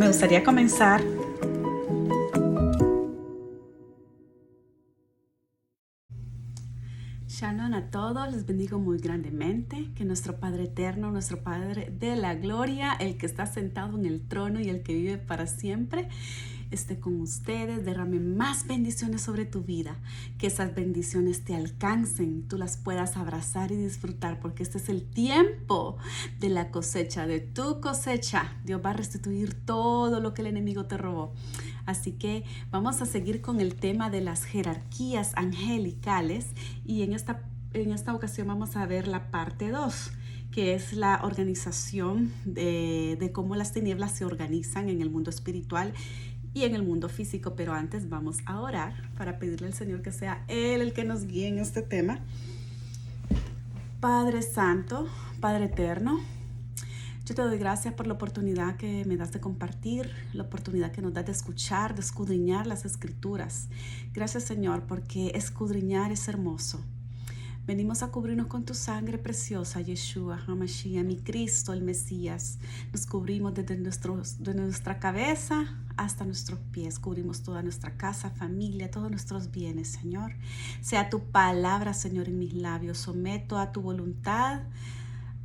me gustaría comenzar Shalom a todos, les bendigo muy grandemente, que nuestro Padre eterno, nuestro Padre de la gloria, el que está sentado en el trono y el que vive para siempre, esté con ustedes, derrame más bendiciones sobre tu vida, que esas bendiciones te alcancen, tú las puedas abrazar y disfrutar, porque este es el tiempo de la cosecha, de tu cosecha. Dios va a restituir todo lo que el enemigo te robó. Así que vamos a seguir con el tema de las jerarquías angelicales y en esta ocasión vamos a ver la parte 2, que es la organización de cómo las tinieblas se organizan en el mundo espiritual y en el mundo físico. Pero antes vamos a orar para pedirle al Señor que sea Él el que nos guíe en este tema. Padre Santo, Padre Eterno, yo te doy gracias por la oportunidad que me das de compartir, la oportunidad que nos das de escuchar, de escudriñar las Escrituras. Gracias, Señor, porque escudriñar es hermoso. Venimos a cubrirnos con tu sangre preciosa, Yeshua, HaMashiach, mi Cristo, el Mesías. Nos cubrimos desde nuestra cabeza hasta nuestros pies. Cubrimos toda nuestra casa, familia, todos nuestros bienes, Señor. Sea tu palabra, Señor, en mis labios. Someto a tu voluntad,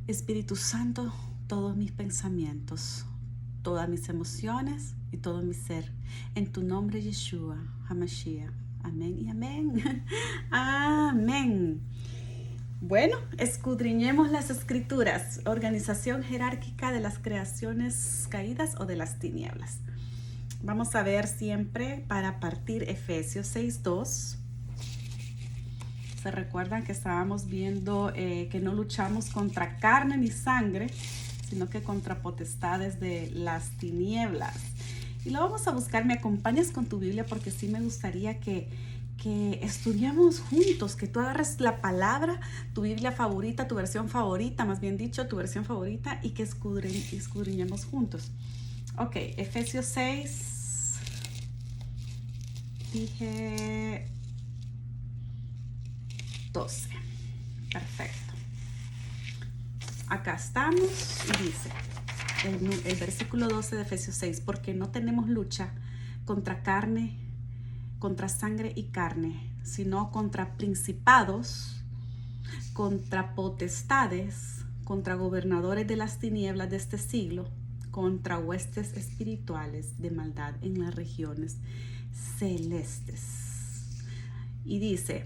Espíritu Santo, todos mis pensamientos, todas mis emociones y todo mi ser. En tu nombre, Yeshua, HaMashiach. Amén y amén. Amén. Bueno, escudriñemos las Escrituras. Organización jerárquica de las creaciones caídas o de las tinieblas. Vamos a ver siempre para partir Efesios 6:2. Se recuerdan que estábamos viendo que no luchamos contra carne ni sangre, sino que contra potestades de las tinieblas. Y lo vamos a buscar. Me acompañas con tu Biblia porque sí me gustaría que estudiamos juntos, que tú agarres la palabra, tu Biblia favorita, tu versión favorita, más bien dicho, tu versión favorita, y que escudriñemos juntos. Ok, Efesios 6, dije 12. Perfecto. Acá estamos y dice el versículo 12 de Efesios 6, porque no tenemos lucha contra carne, contra sangre y carne, sino contra principados, contra potestades, contra gobernadores de las tinieblas de este siglo, contra huestes espirituales de maldad en las regiones celestes. Y dice,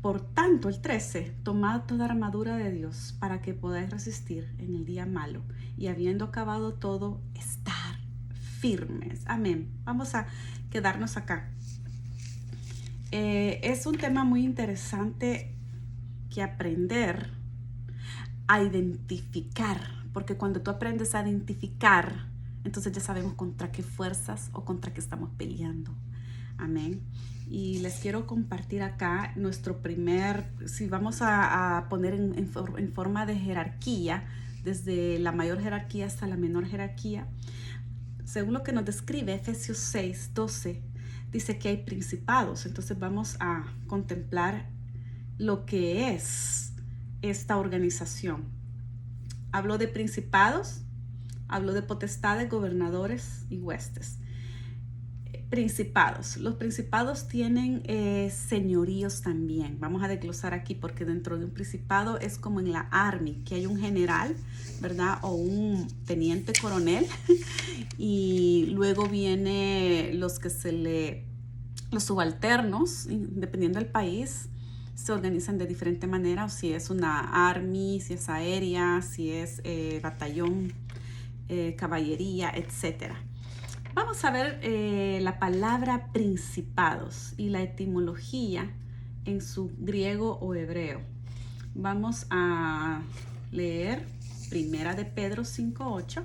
por tanto, el 13, tomad toda armadura de Dios para que podáis resistir en el día malo y habiendo acabado todo, estar firmes. Amén. Vamos a quedarnos acá. Es un tema muy interesante que aprender a identificar, porque cuando tú aprendes a identificar, entonces ya sabemos contra qué fuerzas o contra qué estamos peleando. Amén. Y les quiero compartir acá nuestro primer, si vamos a poner en forma de jerarquía, desde la mayor jerarquía hasta la menor jerarquía, según lo que nos describe Efesios 6:12, dice que hay principados. Entonces vamos a contemplar lo que es esta organización. Habló de principados, habló de potestades, gobernadores y huestes. Principados. Los principados tienen señoríos también. Vamos a desglosar aquí porque dentro de un principado es como en la army, que hay un general, ¿verdad? O un teniente coronel y luego viene los subalternos, dependiendo del país, se organizan de diferente manera, o si es una army, si es aérea, si es batallón, caballería, etcétera. Vamos a ver la palabra principados y la etimología en su griego o hebreo. Vamos a leer Primera de Pedro 5:8.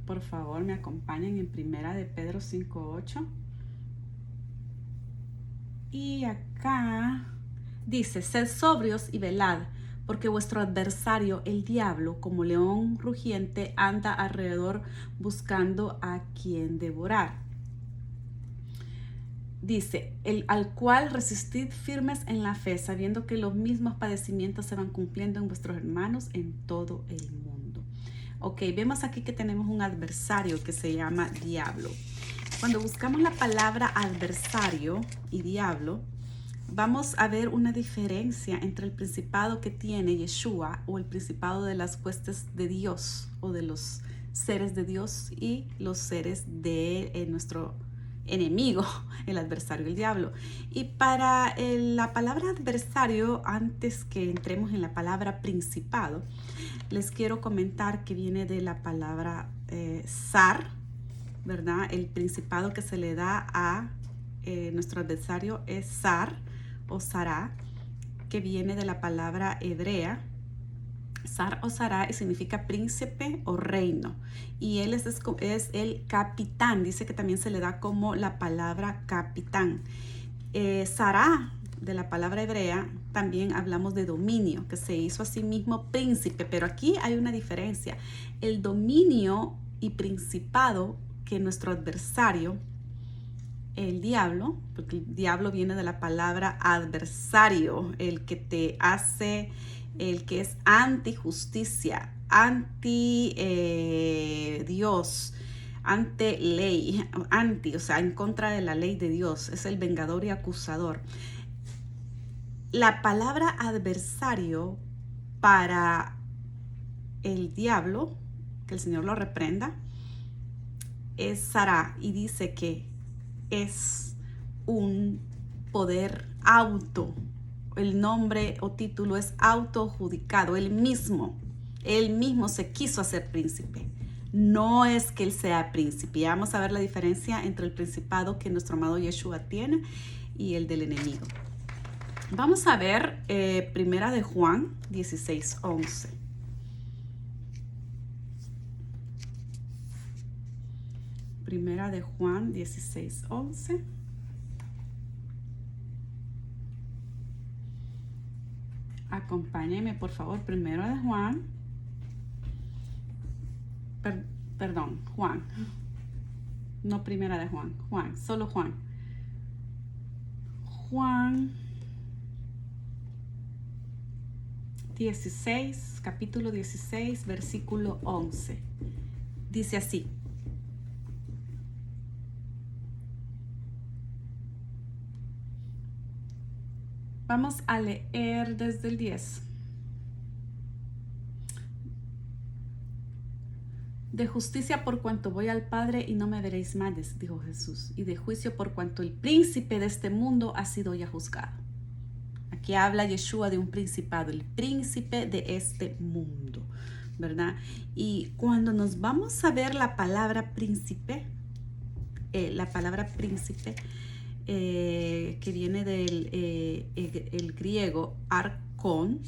Por favor, me acompañen en Primera de Pedro 5:8. Y acá dice, sed sobrios y velad, porque vuestro adversario, el diablo, como león rugiente, anda alrededor buscando a quien devorar. dice, al cual resistid firmes en la fe, sabiendo que los mismos padecimientos se van cumpliendo en vuestros hermanos en todo el mundo. Ok, vemos aquí que tenemos un adversario que se llama diablo. Cuando buscamos la palabra adversario y diablo, vamos a ver una diferencia entre el principado que tiene Yeshua o el principado de las huestes de Dios o de los seres de Dios y los seres de nuestro enemigo, el adversario, el diablo. Y para la palabra adversario, antes que entremos en la palabra principado, les quiero comentar que viene de la palabra zar, ¿verdad? El principado que se le da a nuestro adversario es zar o zará, que viene de la palabra hebrea zar o zará, y significa príncipe o reino, y él es el capitán. Dice que también se le da como la palabra capitán. Zará, de la palabra hebrea, también hablamos de dominio, que se hizo a sí mismo príncipe, pero aquí hay una diferencia. El dominio y principado que nuestro adversario, el diablo, porque el diablo viene de la palabra adversario, el que te hace, el que es anti justicia, anti Dios, ante ley, o sea, en contra de la ley de Dios, es el vengador y acusador. La palabra adversario para el diablo, que el Señor lo reprenda, es Sará, y dice que es un poder el nombre o título es autoadjudicado. Él mismo se quiso hacer príncipe. No es que él sea príncipe. Y vamos a ver la diferencia entre el principado que nuestro amado Yeshua tiene y el del enemigo. Vamos a ver Primera de Juan 16:11. Primera de Juan 16:11. Acompáñenme, por favor. Primera de Juan. Perdón, Juan. No Primera de Juan. Juan, solo Juan. Juan 16, capítulo 16, versículo 11. Dice así. Vamos a leer desde el 10. De justicia por cuanto voy al Padre y no me veréis más, dijo Jesús, y de juicio por cuanto el príncipe de este mundo ha sido ya juzgado. Aquí habla Yeshua de un principado, el príncipe de este mundo, ¿verdad? Y cuando nos vamos a ver la palabra príncipe, que viene del el griego arcón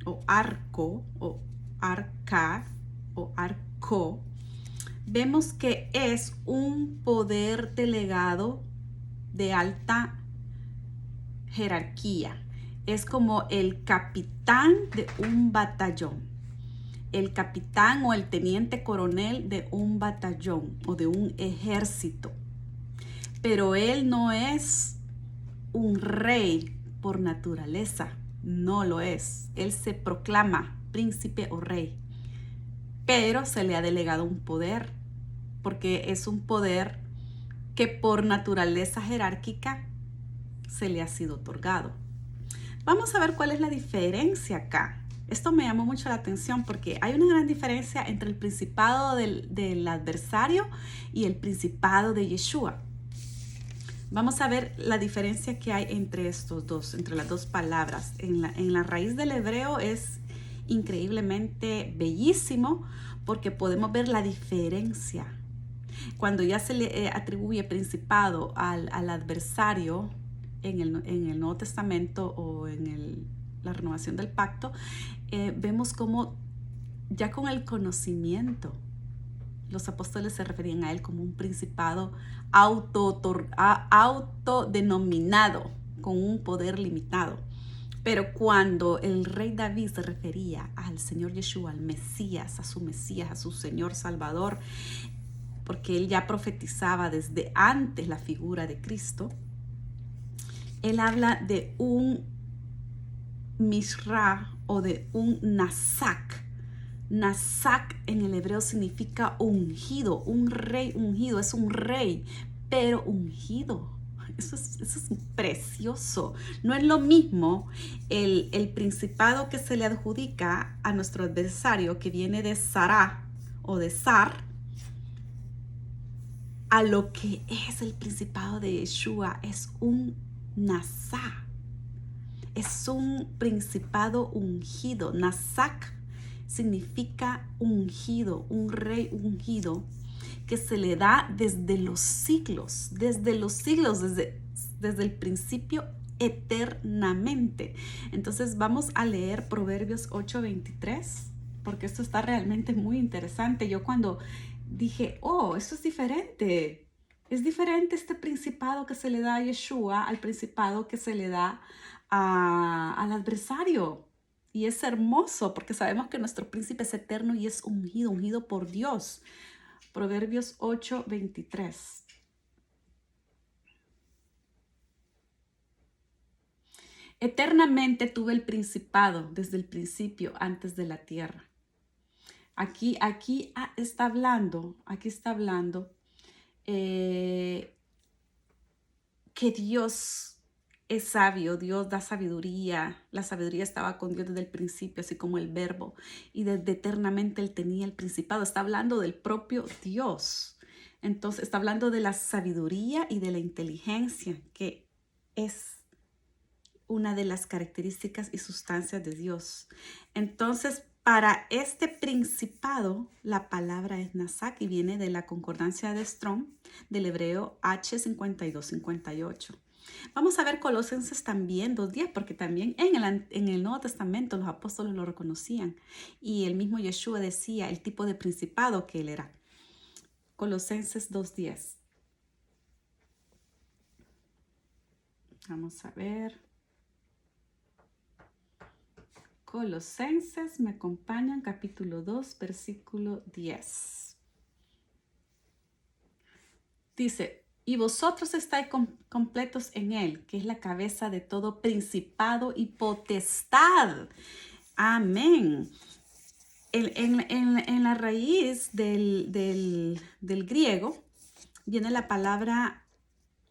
o arco o arca o arco, vemos que es un poder delegado de alta jerarquía. Es como el capitán de un batallón, el capitán o el teniente coronel de un batallón o de un ejército. Pero él no es un rey por naturaleza, no lo es. Él se proclama príncipe o rey, pero se le ha delegado un poder, porque es un poder que por naturaleza jerárquica se le ha sido otorgado. Vamos a ver cuál es la diferencia acá. Esto me llamó mucho la atención porque hay una gran diferencia entre el principado del adversario y el principado de Yeshua. Vamos a ver la diferencia que hay entre estos dos, entre las dos palabras. En la raíz del hebreo es increíblemente bellísimo porque podemos ver la diferencia. Cuando ya se le atribuye principado al adversario en el Nuevo Testamento o en la renovación del pacto, vemos como ya con el conocimiento los apóstoles se referían a él como un principado autodenominado, con un poder limitado. Pero cuando el rey David se refería al Señor Yeshua, al Mesías, a su Señor Salvador, porque él ya profetizaba desde antes la figura de Cristo, Él habla de un Mishra o de un Nasak. Nasak en el hebreo significa ungido, un rey ungido, es un rey, pero ungido. Eso es precioso. No es lo mismo el principado que se le adjudica a nuestro adversario, que viene de Sará o de Sar, a lo que es el principado de Yeshua. Es un Nasá. Es un principado ungido. Nasak significa ungido, un rey ungido que se le da desde los siglos, desde el principio eternamente. Entonces vamos a leer Proverbios 8:23, porque esto está realmente muy interesante. Yo cuando dije, oh, esto es diferente este principado que se le da a Yeshua al principado que se le da al adversario. Y es hermoso porque sabemos que nuestro príncipe es eterno y es ungido por Dios. Proverbios 8:23. Eternamente tuve el principado desde el principio, antes de la tierra. Aquí está hablando que Dios es sabio, Dios da sabiduría. La sabiduría estaba con Dios desde el principio, así como el verbo. Y desde eternamente Él tenía el principado. Está hablando del propio Dios. Entonces está hablando de la sabiduría y de la inteligencia, que es una de las características y sustancias de Dios. Entonces, para este principado, la palabra es Nasak y viene de la concordancia de Strong, del hebreo H5258. Vamos a ver Colosenses también 2:10, porque también en el Nuevo Testamento los apóstoles lo reconocían y el mismo Yeshua decía el tipo de principado que él era. Colosenses 2:10. Vamos a ver. Colosenses, me acompañan, capítulo 2, versículo 10. Dice, y vosotros estáis completos en Él, que es la cabeza de todo principado y potestad. Amén. En la raíz del griego viene la palabra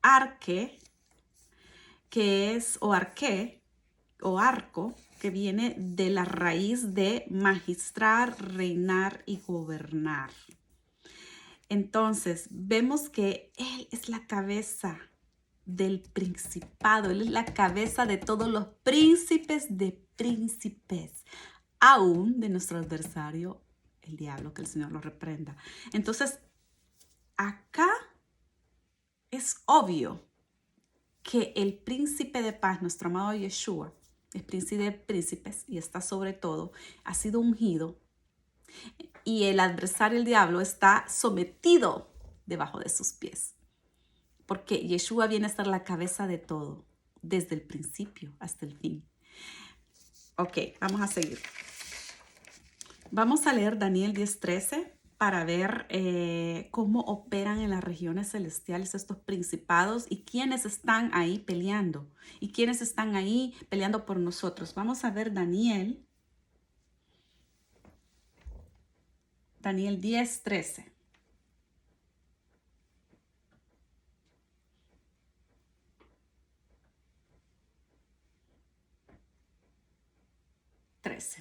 arque, que es, o arqué, o arco, que viene de la raíz de magistrar, reinar y gobernar. Entonces, vemos que Él es la cabeza del principado. Él es la cabeza de todos los príncipes de príncipes, aún de nuestro adversario, el diablo, que el Señor lo reprenda. Entonces, acá es obvio que el príncipe de paz, nuestro amado Yeshua, es príncipe de príncipes y está sobre todo, ha sido ungido. Y el adversario, el diablo, está sometido debajo de sus pies. Porque Yeshua viene a ser la cabeza de todo, desde el principio hasta el fin. Ok, vamos a seguir. Vamos a leer Daniel 10:13 para ver cómo operan en las regiones celestiales estos principados y quiénes están ahí peleando. Y quiénes están ahí peleando por nosotros. Vamos a ver Daniel 10:13.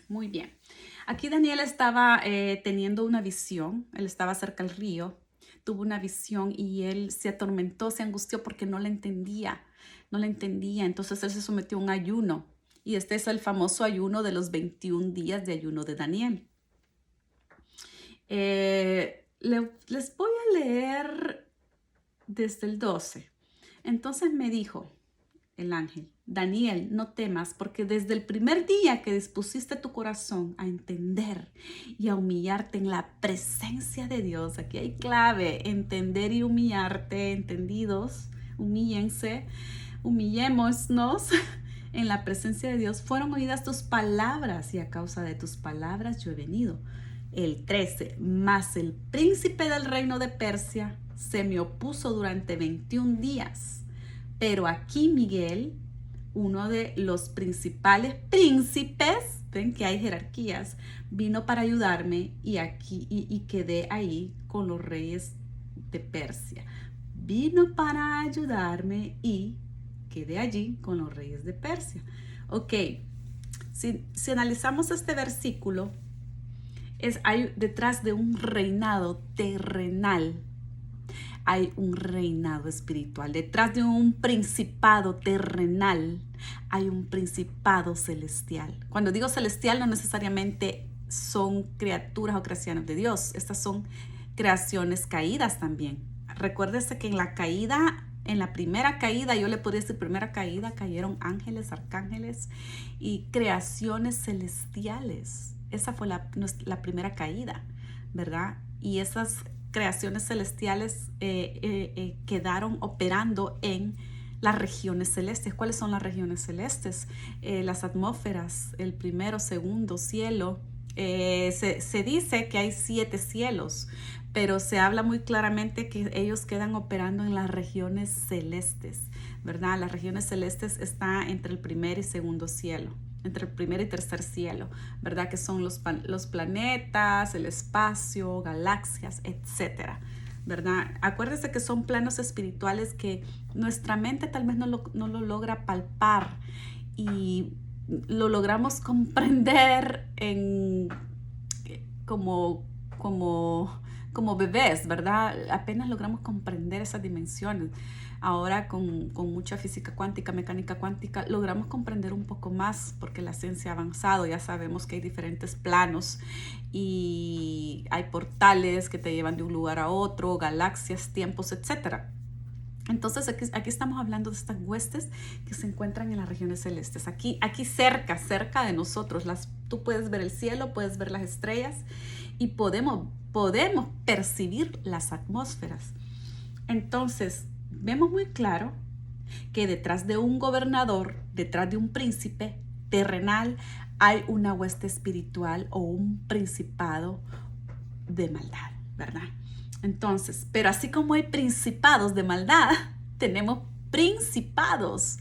Muy bien. Aquí Daniel estaba teniendo una visión. Él estaba cerca del río. Tuvo una visión y él se atormentó, se angustió porque no la entendía. No la entendía. Entonces él se sometió a un ayuno. Y este es el famoso ayuno de los 21 días de ayuno de Daniel. Les voy a leer desde el 12. Entonces me dijo el ángel, Daniel, no temas, porque desde el primer día que dispusiste tu corazón a entender y a humillarte en la presencia de Dios, aquí hay clave, entender y humillarte, entendidos, humíllense, humillémonos en la presencia de Dios, fueron oídas tus palabras y a causa de tus palabras yo he venido. El 13, mas el príncipe del reino de Persia se me opuso durante 21 días. Pero aquí Miguel, uno de los principales príncipes, ven que hay jerarquías, vino para ayudarme y quedé ahí con los reyes de Persia. Vino para ayudarme y quedé allí con los reyes de Persia. Ok, si analizamos este versículo, hay detrás de un reinado terrenal, hay un reinado espiritual. Detrás de un principado terrenal hay un principado celestial. Cuando digo celestial, no necesariamente son criaturas o creaciones de Dios. Estas son creaciones caídas también. Recuérdese que en la primera caída, yo le podría decir primera caída, cayeron ángeles, arcángeles y creaciones celestiales. Esa fue la primera caída, ¿verdad? Y esas creaciones celestiales quedaron operando en las regiones celestes. ¿Cuáles son las regiones celestes? Las atmósferas, el primero, segundo cielo. Se dice que hay 7 cielos, pero se habla muy claramente que ellos quedan operando en las regiones celestes, ¿verdad? Las regiones celestes están entre el primer y segundo cielo, entre el primer y tercer cielo, ¿verdad? Que son los planetas, el espacio, galaxias, etcétera, ¿verdad? Acuérdese que son planos espirituales que nuestra mente tal vez no lo logra palpar y lo logramos comprender como bebés, ¿verdad? Apenas logramos comprender esas dimensiones. Ahora con mucha física cuántica, mecánica cuántica, logramos comprender un poco más porque la ciencia ha avanzado. Ya sabemos que hay diferentes planos y hay portales que te llevan de un lugar a otro, galaxias, tiempos, etcétera. Entonces aquí estamos hablando de estas huestes que se encuentran en las regiones celestes. Aquí cerca de nosotros. Tú puedes ver el cielo, puedes ver las estrellas y podemos percibir las atmósferas. Entonces, vemos muy claro que detrás de un gobernador, detrás de un príncipe terrenal, hay una hueste espiritual o un principado de maldad, ¿verdad? Entonces, pero así como hay principados de maldad, tenemos principados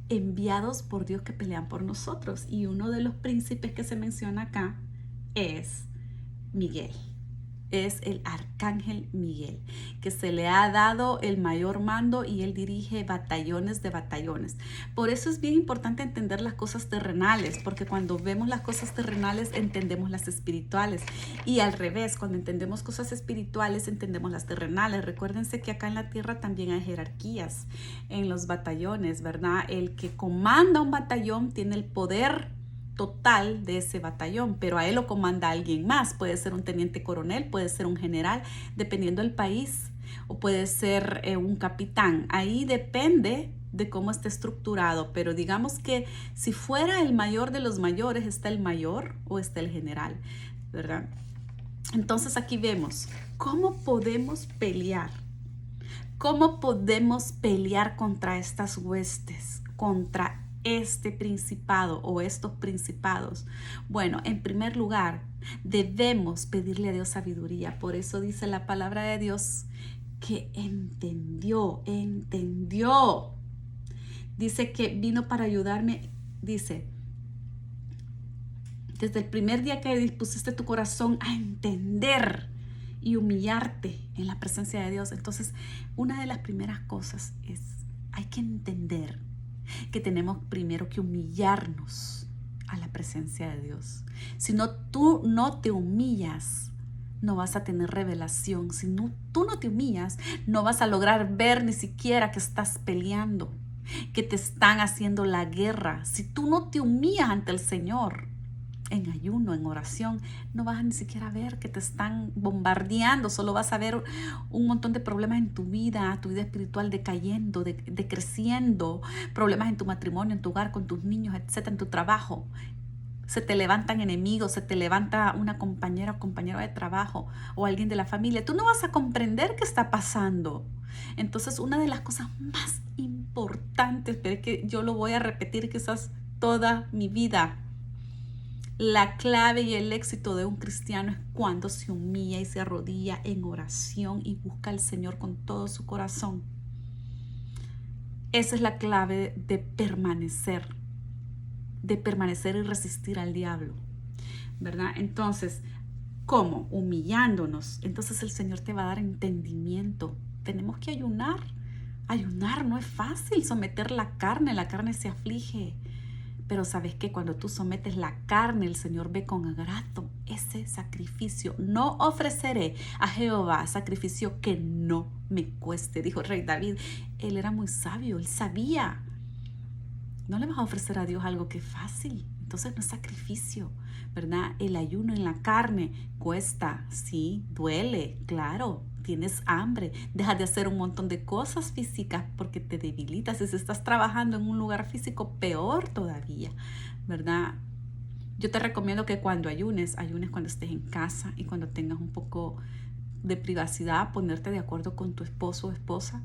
enviados por Dios que pelean por nosotros. Y uno de los príncipes que se menciona acá es Miguel. Es el arcángel Miguel, que se le ha dado el mayor mando y él dirige batallones de batallones. Por eso es bien importante entender las cosas terrenales, porque cuando vemos las cosas terrenales entendemos las espirituales y al revés, cuando entendemos cosas espirituales entendemos las terrenales. Recuérdense que acá en la tierra también hay jerarquías en los batallones, ¿verdad? El que comanda un batallón tiene el poder total de ese batallón, pero a él lo comanda alguien más. Puede ser un teniente coronel, puede ser un general, dependiendo del país, o puede ser un capitán. Ahí depende de cómo esté estructurado, pero digamos que si fuera el mayor de los mayores, está el mayor o está el general, ¿verdad? Entonces aquí vemos cómo podemos pelear. ¿Cómo podemos pelear contra estas huestes, contra este principado o estos principados? Bueno, en primer lugar, debemos pedirle a Dios sabiduría. Por eso dice la palabra de Dios que entendió. Dice que vino para ayudarme. Dice, desde el primer día que dispusiste tu corazón a entender y humillarte en la presencia de Dios. Entonces, una de las primeras cosas es, hay que entender que tenemos primero que humillarnos a la presencia de Dios. Si no, tú no te humillas, no vas a tener revelación. Si no, tú no te humillas, no vas a lograr ver ni siquiera que estás peleando, que te están haciendo la guerra. Si tú no te humillas ante el Señor, en ayuno, en oración, no vas a ni siquiera ver que te están bombardeando, solo vas a ver un montón de problemas en tu vida espiritual decayendo, decreciendo, problemas en tu matrimonio, en tu hogar, con tus niños, etcétera, en tu trabajo. Se te levantan enemigos, se te levanta una compañera o compañero de trabajo o alguien de la familia. Tú no vas a comprender qué está pasando. Entonces, una de las cosas más importantes, pero es que yo lo voy a repetir quizás toda mi vida, la clave y el éxito de un cristiano es cuando se humilla y se arrodilla en oración y busca al Señor con todo su corazón. Esa es la clave de permanecer y resistir al diablo, ¿verdad? Entonces, ¿cómo? Humillándonos. Entonces el Señor te va a dar entendimiento. Tenemos que ayunar. Ayunar no es fácil, someter la carne se aflige. Pero sabes que cuando tú sometes la carne, el Señor ve con agrado ese sacrificio. No ofreceré a Jehová sacrificio que no me cueste, dijo el rey David. Él era muy sabio, él sabía. No le vas a ofrecer a Dios algo que es fácil. Entonces no es sacrificio, ¿verdad? El ayuno en la carne cuesta, sí, duele, claro. Tienes hambre, dejas de hacer un montón de cosas físicas porque te debilitas. Si estás trabajando en un lugar físico, peor todavía, ¿verdad? Yo te recomiendo que cuando ayunes cuando estés en casa y cuando tengas un poco de privacidad, ponerte de acuerdo con tu esposo o esposa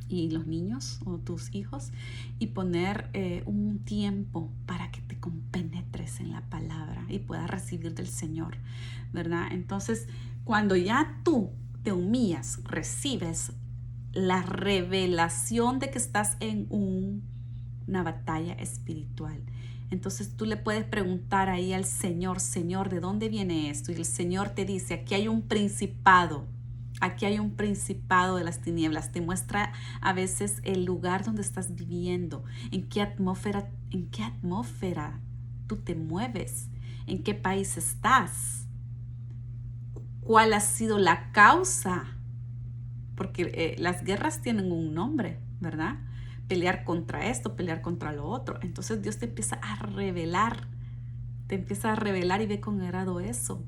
y los niños o tus hijos y poner un tiempo para que te compenetres en la palabra y puedas recibir del Señor, ¿verdad? Entonces, cuando ya tú te humillas, recibes la revelación de que estás en una batalla espiritual. Entonces tú le puedes preguntar ahí al Señor, Señor, ¿de dónde viene esto? Y el Señor te dice, aquí hay un principado de las tinieblas. Te muestra a veces el lugar donde estás viviendo, en qué atmósfera tú te mueves, en qué país estás. ¿Cuál ha sido la causa? Porque las guerras tienen un nombre, ¿verdad? Pelear contra esto, pelear contra lo otro. Entonces Dios te empieza a revelar y ve con agrado eso.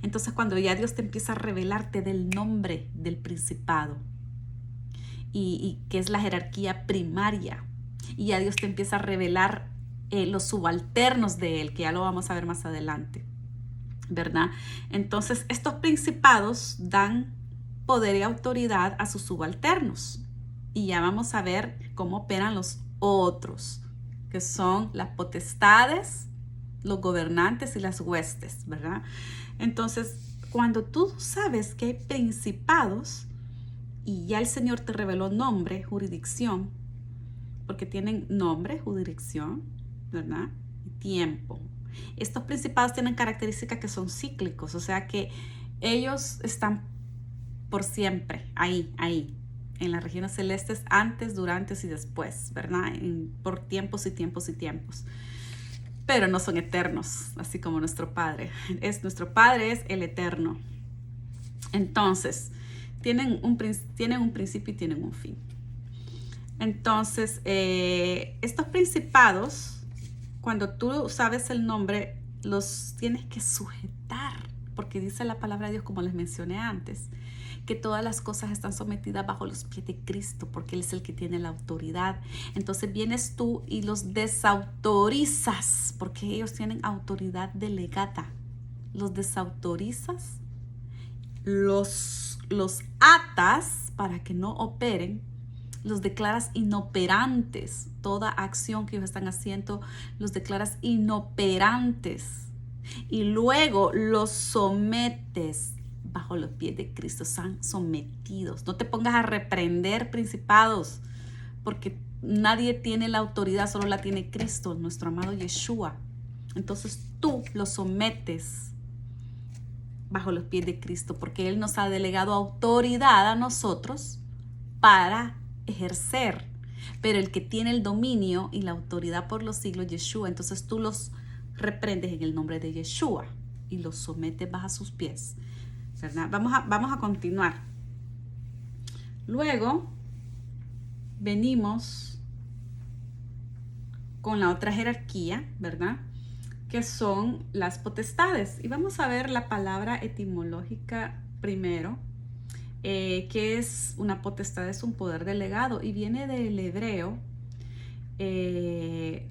Entonces cuando ya Dios te empieza a revelar, te da el nombre del principado y que es la jerarquía primaria. Y ya Dios te empieza a revelar los subalternos de él, que ya lo vamos a ver más adelante, ¿verdad? Entonces, estos principados dan poder y autoridad a sus subalternos. Y ya vamos a ver cómo operan los otros, que son las potestades, los gobernantes y las huestes, ¿verdad? Entonces, cuando tú sabes que hay principados y ya el Señor te reveló nombre, jurisdicción, porque tienen nombre, jurisdicción, ¿verdad? Y tiempo. Estos principados tienen características que son cíclicos, o sea que ellos están por siempre ahí, en las regiones celestes, antes, durante y después, ¿verdad? Por tiempos y tiempos y tiempos. Pero no son eternos, así como nuestro Padre. Nuestro Padre es el eterno. Entonces, tienen un principio y tienen un fin. Entonces, estos principados, cuando tú sabes el nombre, los tienes que sujetar, porque dice la palabra de Dios, como les mencioné antes, que todas las cosas están sometidas bajo los pies de Cristo, porque Él es el que tiene la autoridad. Entonces vienes tú y los desautorizas, porque ellos tienen autoridad delegada. Los desautorizas, los atas para que no operen, los declaras inoperantes. Toda acción que ellos están haciendo, los declaras inoperantes. Y luego los sometes bajo los pies de Cristo. Están sometidos. No te pongas a reprender principados, porque nadie tiene la autoridad, solo la tiene Cristo, nuestro amado Yeshua. Entonces tú los sometes bajo los pies de Cristo, porque Él nos ha delegado autoridad a nosotros para ejercer, pero el que tiene el dominio y la autoridad por los siglos, Yeshua. Entonces tú los reprendes en el nombre de Yeshua y los sometes bajo sus pies, ¿verdad? Vamos a continuar. Luego venimos con la otra jerarquía, ¿verdad? Que son las potestades. Y vamos a ver la palabra etimológica primero. Que es una potestad, es un poder delegado y viene del hebreo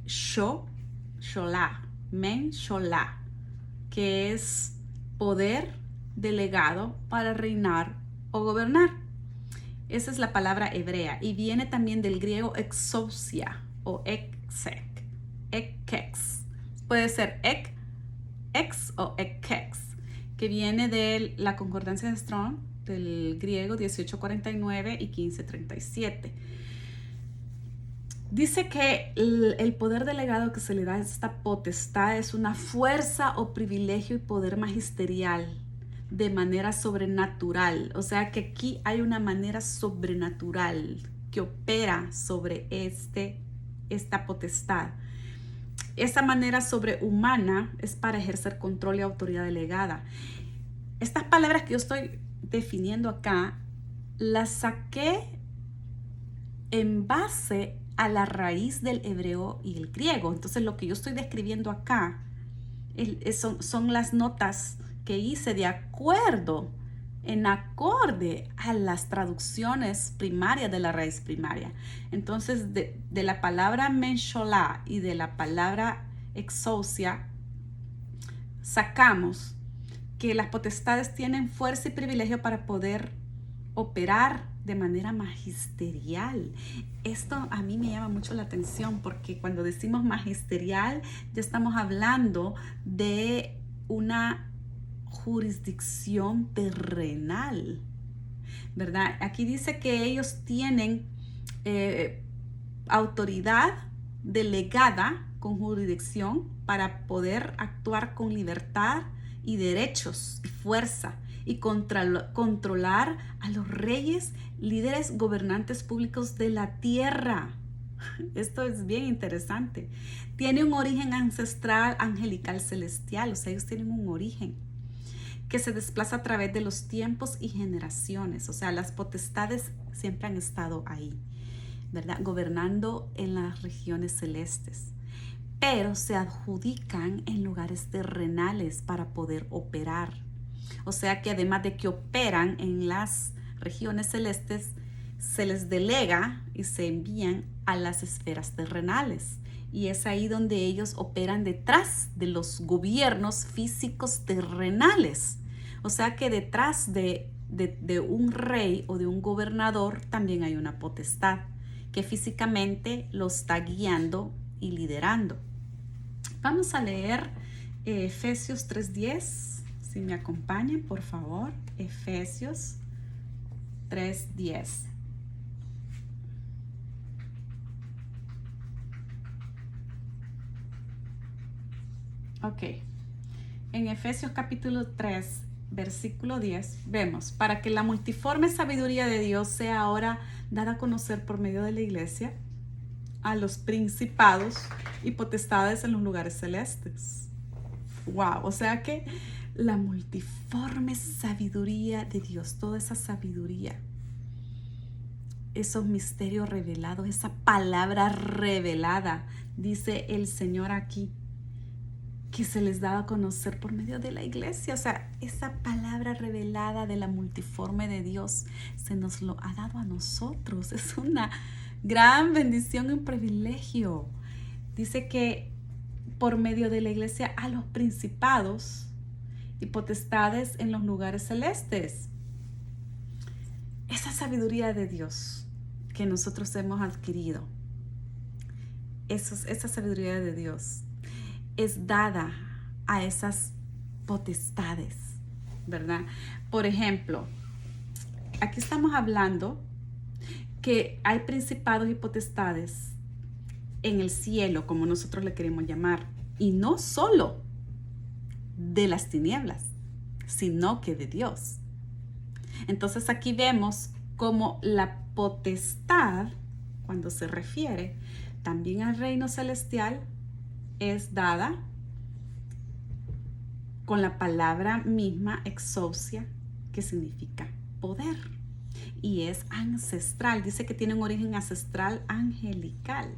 sholah, men sholah, que es poder delegado para reinar o gobernar. Esa es la palabra hebrea y viene también del griego exousia o ekkex. Puede ser ex o ekkex, que viene de la concordancia de Strong, del griego 1849 y 1537. Dice que el poder delegado que se le da a esta potestad es una fuerza o privilegio y poder magisterial de manera sobrenatural. O sea que aquí hay una manera sobrenatural que opera sobre esta potestad. Esa manera sobrehumana es para ejercer control y autoridad delegada. Estas palabras que yo estoy definiendo acá, las saqué en base a la raíz del hebreo y el griego. Entonces lo que yo estoy describiendo acá son las notas que hice de acuerdo, en acorde a las traducciones primarias de la raíz primaria. Entonces de la palabra mensholá y de la palabra exousia sacamos que las potestades tienen fuerza y privilegio para poder operar de manera magisterial. Esto a mí me llama mucho la atención porque cuando decimos magisterial ya estamos hablando de una jurisdicción terrenal, ¿verdad? Aquí dice que ellos tienen autoridad delegada con jurisdicción para poder actuar con libertad y derechos y fuerza y controlar a los reyes, líderes, gobernantes públicos de la tierra. Esto es bien interesante. Tiene un origen ancestral, angelical, celestial. O sea, ellos tienen un origen que se desplaza a través de los tiempos y generaciones. O sea, las potestades siempre han estado ahí, ¿verdad? Gobernando en las regiones celestes, pero se adjudican en lugares terrenales para poder operar. O sea que además de que operan en las regiones celestes, se les delega y se envían a las esferas terrenales. Y es ahí donde ellos operan detrás de los gobiernos físicos terrenales. O sea que detrás de un rey o de un gobernador también hay una potestad que físicamente lo está guiando y liderando. Vamos a leer Efesios 3:10. Si me acompañan, por favor, Efesios 3:10. Ok. En Efesios capítulo 3, versículo 10, vemos, para que la multiforme sabiduría de Dios sea ahora dada a conocer por medio de la iglesia a los principados y potestades en los lugares celestes. Wow, o sea que la multiforme sabiduría de Dios, toda esa sabiduría, esos misterios revelados, esa palabra revelada, dice el Señor aquí, que se les daba a conocer por medio de la iglesia. O sea, esa palabra revelada de la multiforme de Dios se nos lo ha dado a nosotros. Es una gran bendición y un privilegio. Dice que por medio de la iglesia a los principados y potestades en los lugares celestes. Esa sabiduría de Dios que nosotros hemos adquirido, esa sabiduría de Dios es dada a esas potestades, ¿verdad? Por ejemplo, aquí estamos hablando que hay principados y potestades en el cielo, como nosotros le queremos llamar, y no solo de las tinieblas, sino que de Dios. Entonces aquí vemos cómo la potestad, cuando se refiere también al reino celestial, es dada con la palabra misma exousia, que significa poder, y es ancestral. Dice que tiene un origen ancestral angelical.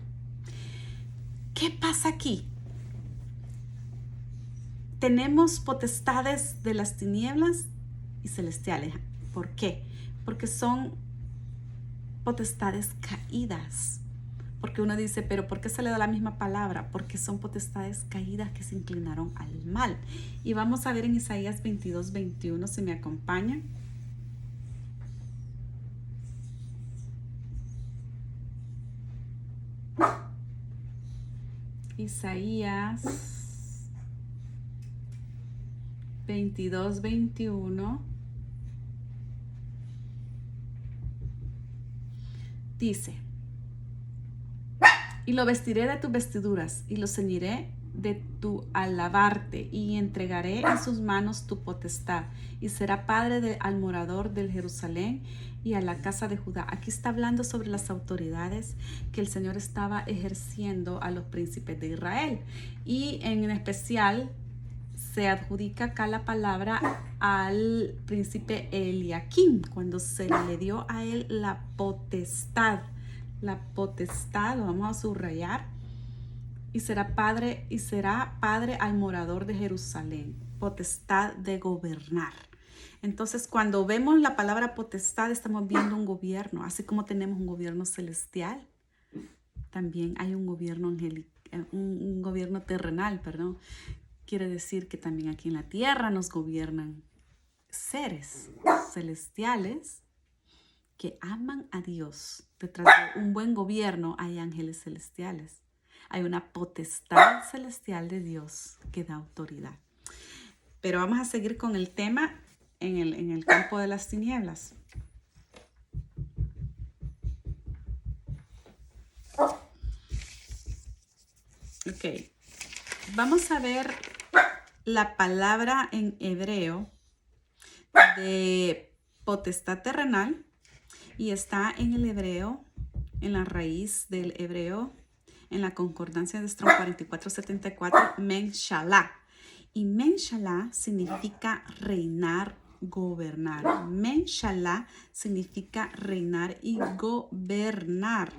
¿Qué pasa aquí? Tenemos potestades de las tinieblas y celestiales. ¿Por qué? Porque son potestades caídas. Porque uno dice, pero ¿por qué se le da la misma palabra? Porque son potestades caídas que se inclinaron al mal. Y vamos a ver en Isaías 22:21, si me acompañan. Isaías 22:21 dice: Y lo vestiré de tus vestiduras y lo ceñiré de tu alabarte y entregaré en sus manos tu potestad y será padre al morador del Jerusalén y a la casa de Judá. Aquí está hablando sobre las autoridades que el Señor estaba ejerciendo a los príncipes de Israel, y en especial se adjudica acá la palabra al príncipe Eliaquim, cuando se le dio a él la potestad, lo vamos a subrayar, y será padre al morador de Jerusalén, potestad de gobernar. Entonces, cuando vemos la palabra potestad, estamos viendo un gobierno, así como tenemos un gobierno celestial, también hay un gobierno un gobierno terrenal, perdón. Quiere decir que también aquí en la tierra nos gobiernan seres celestiales que aman a Dios. Detrás de un buen gobierno hay ángeles celestiales. Hay una potestad celestial de Dios que da autoridad. Pero vamos a seguir con el tema en el campo de las tinieblas. Ok. Vamos a ver la palabra en hebreo de potestad terrenal, y está en el hebreo, en la raíz del hebreo, en la concordancia de Strong 4474, Menshalá. Y Menshalá significa reinar, gobernar. Menshalá significa reinar y gobernar.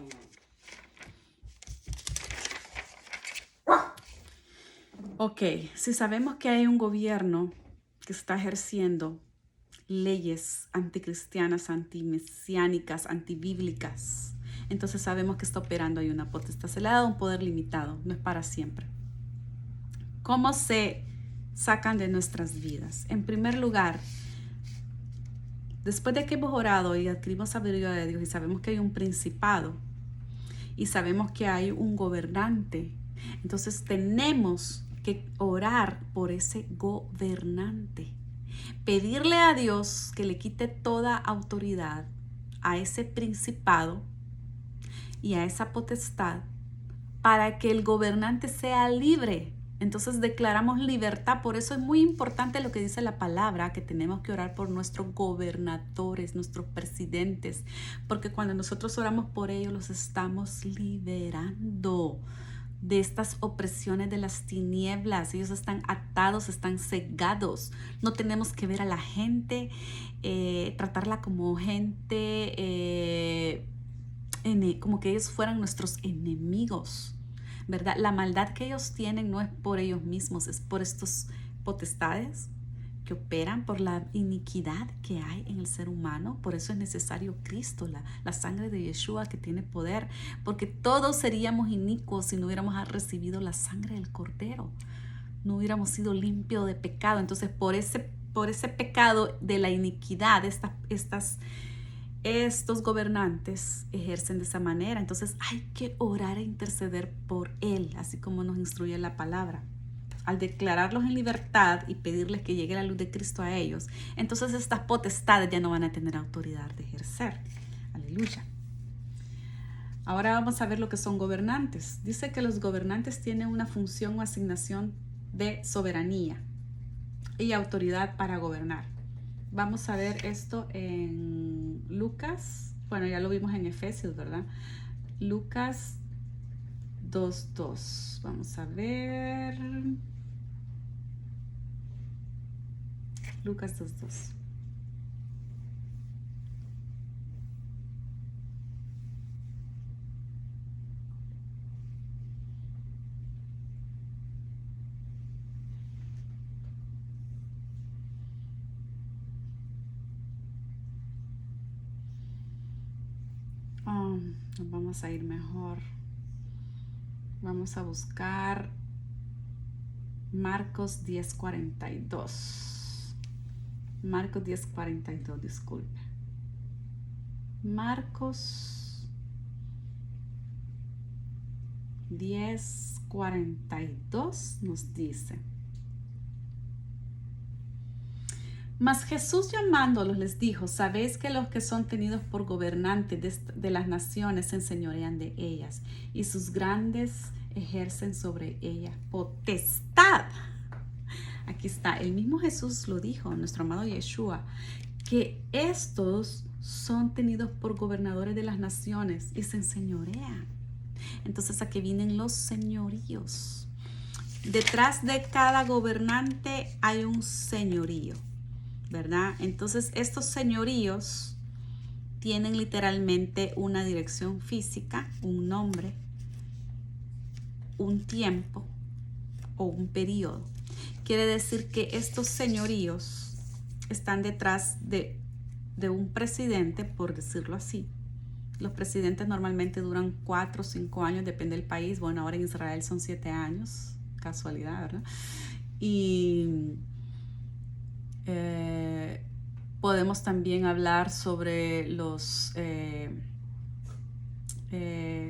Ok, si sabemos que hay un gobierno que está ejerciendo leyes anticristianas, antimesiánicas, antibíblicas, entonces sabemos que está operando ahí una potestad. Se le ha dado un poder limitado, no es para siempre. ¿Cómo se sacan de nuestras vidas? En primer lugar, después de que hemos orado y adquirimos sabiduría de Dios y sabemos que hay un principado y sabemos que hay un gobernante, entonces tenemos que orar por ese gobernante. Pedirle a Dios que le quite toda autoridad a ese principado y a esa potestad para que el gobernante sea libre. Entonces declaramos libertad. Por eso es muy importante lo que dice la palabra, que tenemos que orar por nuestros gobernadores, nuestros presidentes, porque cuando nosotros oramos por ellos los estamos liberando de estas opresiones de las tinieblas. Ellos están atados, están cegados. No tenemos que ver a la gente, tratarla como gente, como que ellos fueran nuestros enemigos, ¿verdad? La maldad que ellos tienen no es por ellos mismos, es por estos potestades que operan, por la iniquidad que hay en el ser humano. Por eso es necesario Cristo, la sangre de Yeshua, que tiene poder, porque todos seríamos inicuos si no hubiéramos recibido la sangre del Cordero, no hubiéramos sido limpios de pecado. Entonces por ese pecado de la iniquidad, estos gobernantes ejercen de esa manera. Entonces hay que orar e interceder por él, así como nos instruye la palabra. Al declararlos en libertad y pedirles que llegue la luz de Cristo a ellos, entonces estas potestades ya no van a tener autoridad de ejercer. Aleluya. Ahora vamos a ver lo que son gobernantes. Dice que los gobernantes tienen una función o asignación de soberanía y autoridad para gobernar. Vamos a ver esto en Lucas. Bueno, ya lo vimos en Efesios, ¿verdad? Lucas 2:2. Vamos a ver. Lucas 2:2. Nos vamos a ir mejor. Vamos a buscar Marcos 10:42. Marcos 10:42, disculpe. Marcos 10:42 nos dice: Mas Jesús llamándolos les dijo, sabéis que los que son tenidos por gobernantes de las naciones se enseñorean de ellas y sus grandes ejercen sobre ellas potestad. Aquí está, el mismo Jesús lo dijo, nuestro amado Yeshua, que estos son tenidos por gobernadores de las naciones y se enseñorean. Entonces aquí vienen los señoríos. Detrás de cada gobernante hay un señorío, ¿verdad? Entonces estos señoríos tienen literalmente una dirección física, un nombre, un tiempo o un periodo. Quiere decir que estos señoríos están detrás de un presidente, por decirlo así. Los presidentes normalmente duran 4 o 5 años, depende del país. Bueno, ahora en Israel son 7 años, casualidad, ¿verdad? Y podemos también hablar sobre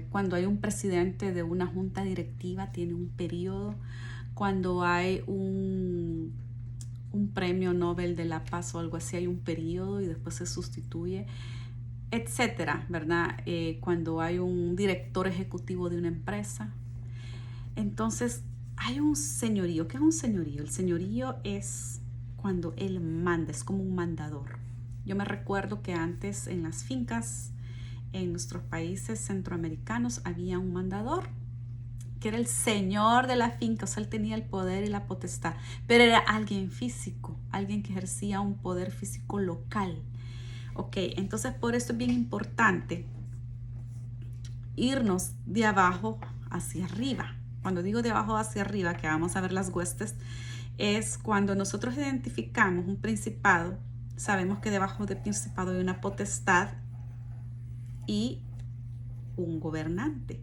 cuando hay un presidente de una junta directiva, tiene un periodo. Cuando hay un premio Nobel de la Paz o algo así, hay un periodo y después se sustituye, etcétera, ¿verdad? Cuando hay un director ejecutivo de una empresa. Entonces, hay un señorío. ¿Qué es un señorío? El señorío es cuando él manda, es como un mandador. Yo me recuerdo que antes en las fincas, en nuestros países centroamericanos, había un mandador que era el señor de la finca, o sea, él tenía el poder y la potestad, pero era alguien físico, alguien que ejercía un poder físico local. Ok, entonces por eso es bien importante irnos de abajo hacia arriba. Cuando digo de abajo hacia arriba, que vamos a ver las huestes, es cuando nosotros identificamos un principado, sabemos que debajo del principado hay una potestad y un gobernante.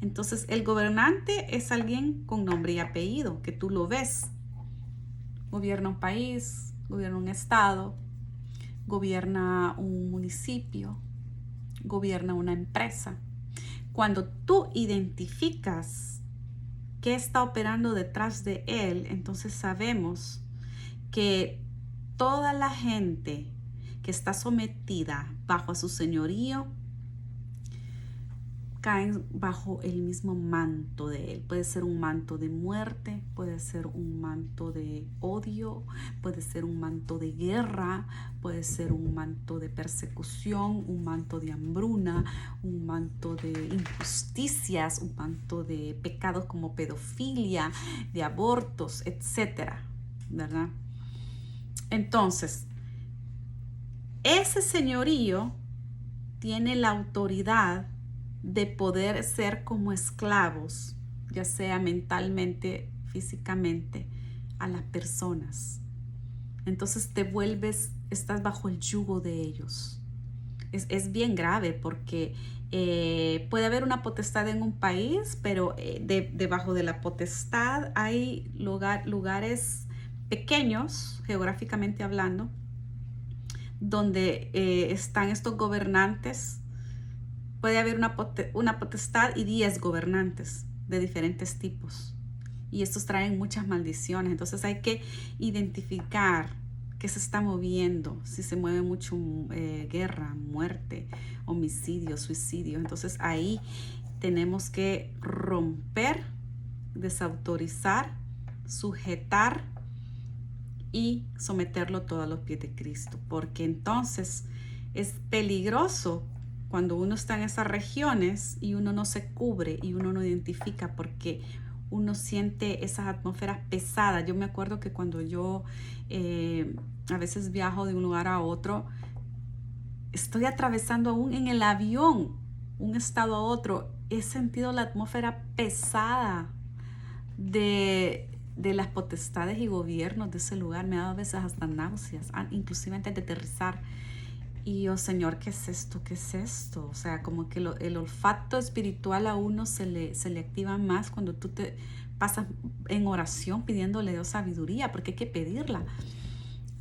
Entonces el gobernante es alguien con nombre y apellido, que tú lo ves. Gobierna un país, gobierna un estado, gobierna un municipio, gobierna una empresa. Cuando tú identificas qué está operando detrás de él, entonces sabemos que toda la gente que está sometida bajo su señorío caen bajo el mismo manto de él. Puede ser un manto de muerte, puede ser un manto de odio, puede ser un manto de guerra, puede ser un manto de persecución, un manto de hambruna, un manto de injusticias, un manto de pecados como pedofilia, de abortos, etcétera, ¿verdad? Entonces, ese señorío tiene la autoridad de poder ser como esclavos, ya sea mentalmente, físicamente, a las personas. Entonces te vuelves, estás bajo el yugo de ellos. Es bien grave porque puede haber una potestad en un país, pero debajo de la potestad hay lugares pequeños, geográficamente hablando, donde están estos gobernantes. Puede haber una potestad y 10 gobernantes de diferentes tipos. Y estos traen muchas maldiciones. Entonces hay que identificar qué se está moviendo. Si se mueve mucho guerra, muerte, homicidio, suicidio. Entonces ahí tenemos que romper, desautorizar, sujetar y someterlo todo a los pies de Cristo. Porque entonces es peligroso cuando uno está en esas regiones y uno no se cubre y uno no identifica, porque uno siente esas atmósferas pesadas. Yo me acuerdo que cuando yo a veces viajo de un lugar a otro, estoy atravesando aún en el avión un estado a otro, he sentido la atmósfera pesada de las potestades y gobiernos de ese lugar. Me ha dado a veces hasta náuseas, inclusive antes de aterrizar. Y yo, Señor, ¿qué es esto? ¿Qué es esto? O sea, como que el olfato espiritual a uno se le activa más cuando tú te pasas en oración pidiéndole a Dios sabiduría, porque hay que pedirla.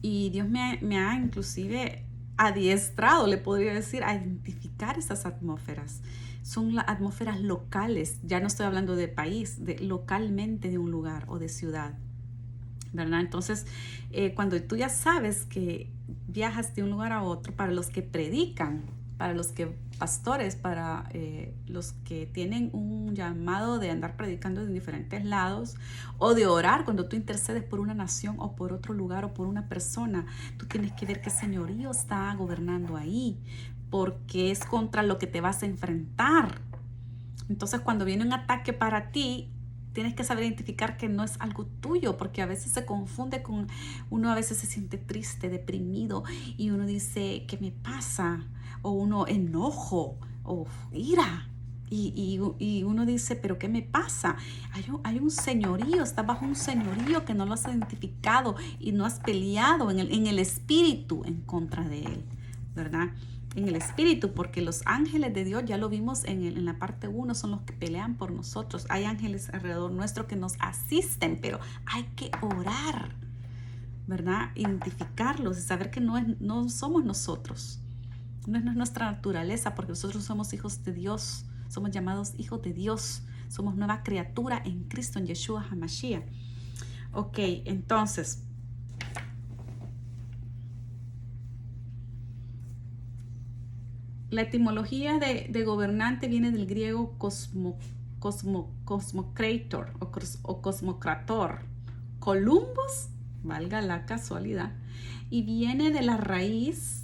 Y Dios me ha inclusive adiestrado, le podría decir, a identificar esas atmósferas. Son las atmósferas locales, ya no estoy hablando de país, localmente de un lugar o de ciudad. ¿verdad? Entonces, cuando tú ya sabes que viajas de un lugar a otro, para los que predican, para los que pastores, para los que tienen un llamado de andar predicando en diferentes lados, o de orar cuando tú intercedes por una nación o por otro lugar o por una persona, tú tienes que ver qué señorío está gobernando ahí, porque es contra lo que te vas a enfrentar. Entonces, cuando viene un ataque para ti, tienes que saber identificar que no es algo tuyo, porque a veces se confunde con, uno a veces se siente triste, deprimido, y uno dice, ¿qué me pasa? O uno enojo, o ira, y uno dice, ¿pero qué me pasa? Hay un señorío, estás bajo un señorío que no lo has identificado y no has peleado en el espíritu en contra de él, ¿verdad? En el espíritu, porque los ángeles de Dios, ya lo vimos en la parte 1, son los que pelean por nosotros. Hay ángeles alrededor nuestro que nos asisten, pero hay que orar, ¿verdad? Identificarlos y saber que no somos nosotros, no es nuestra naturaleza, porque nosotros somos hijos de Dios, somos llamados hijos de Dios, somos nueva criatura en Cristo, en Yeshua HaMashiach. Ok, entonces, la etimología de gobernante viene del griego cosmocrator o cosmocrator. Columbus, valga la casualidad, y viene de la raíz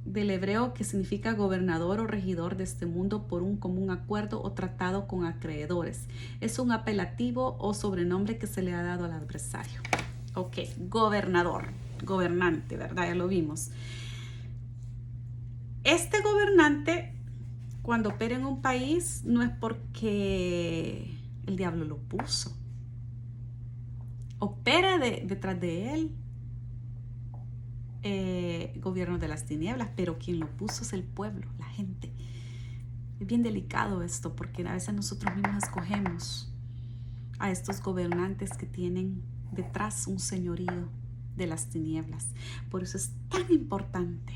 del hebreo que significa gobernador o regidor de este mundo por un común acuerdo o tratado con acreedores. Es un apelativo o sobrenombre que se le ha dado al adversario. Ok, gobernador, gobernante, ¿verdad? Ya lo vimos. Este gobernante, cuando opera en un país, no es porque el diablo lo puso. Opera detrás de él gobierno de las tinieblas, pero quien lo puso es el pueblo, la gente. Es bien delicado esto, porque a veces nosotros mismos escogemos a estos gobernantes que tienen detrás un señorío de las tinieblas. Por eso es tan importante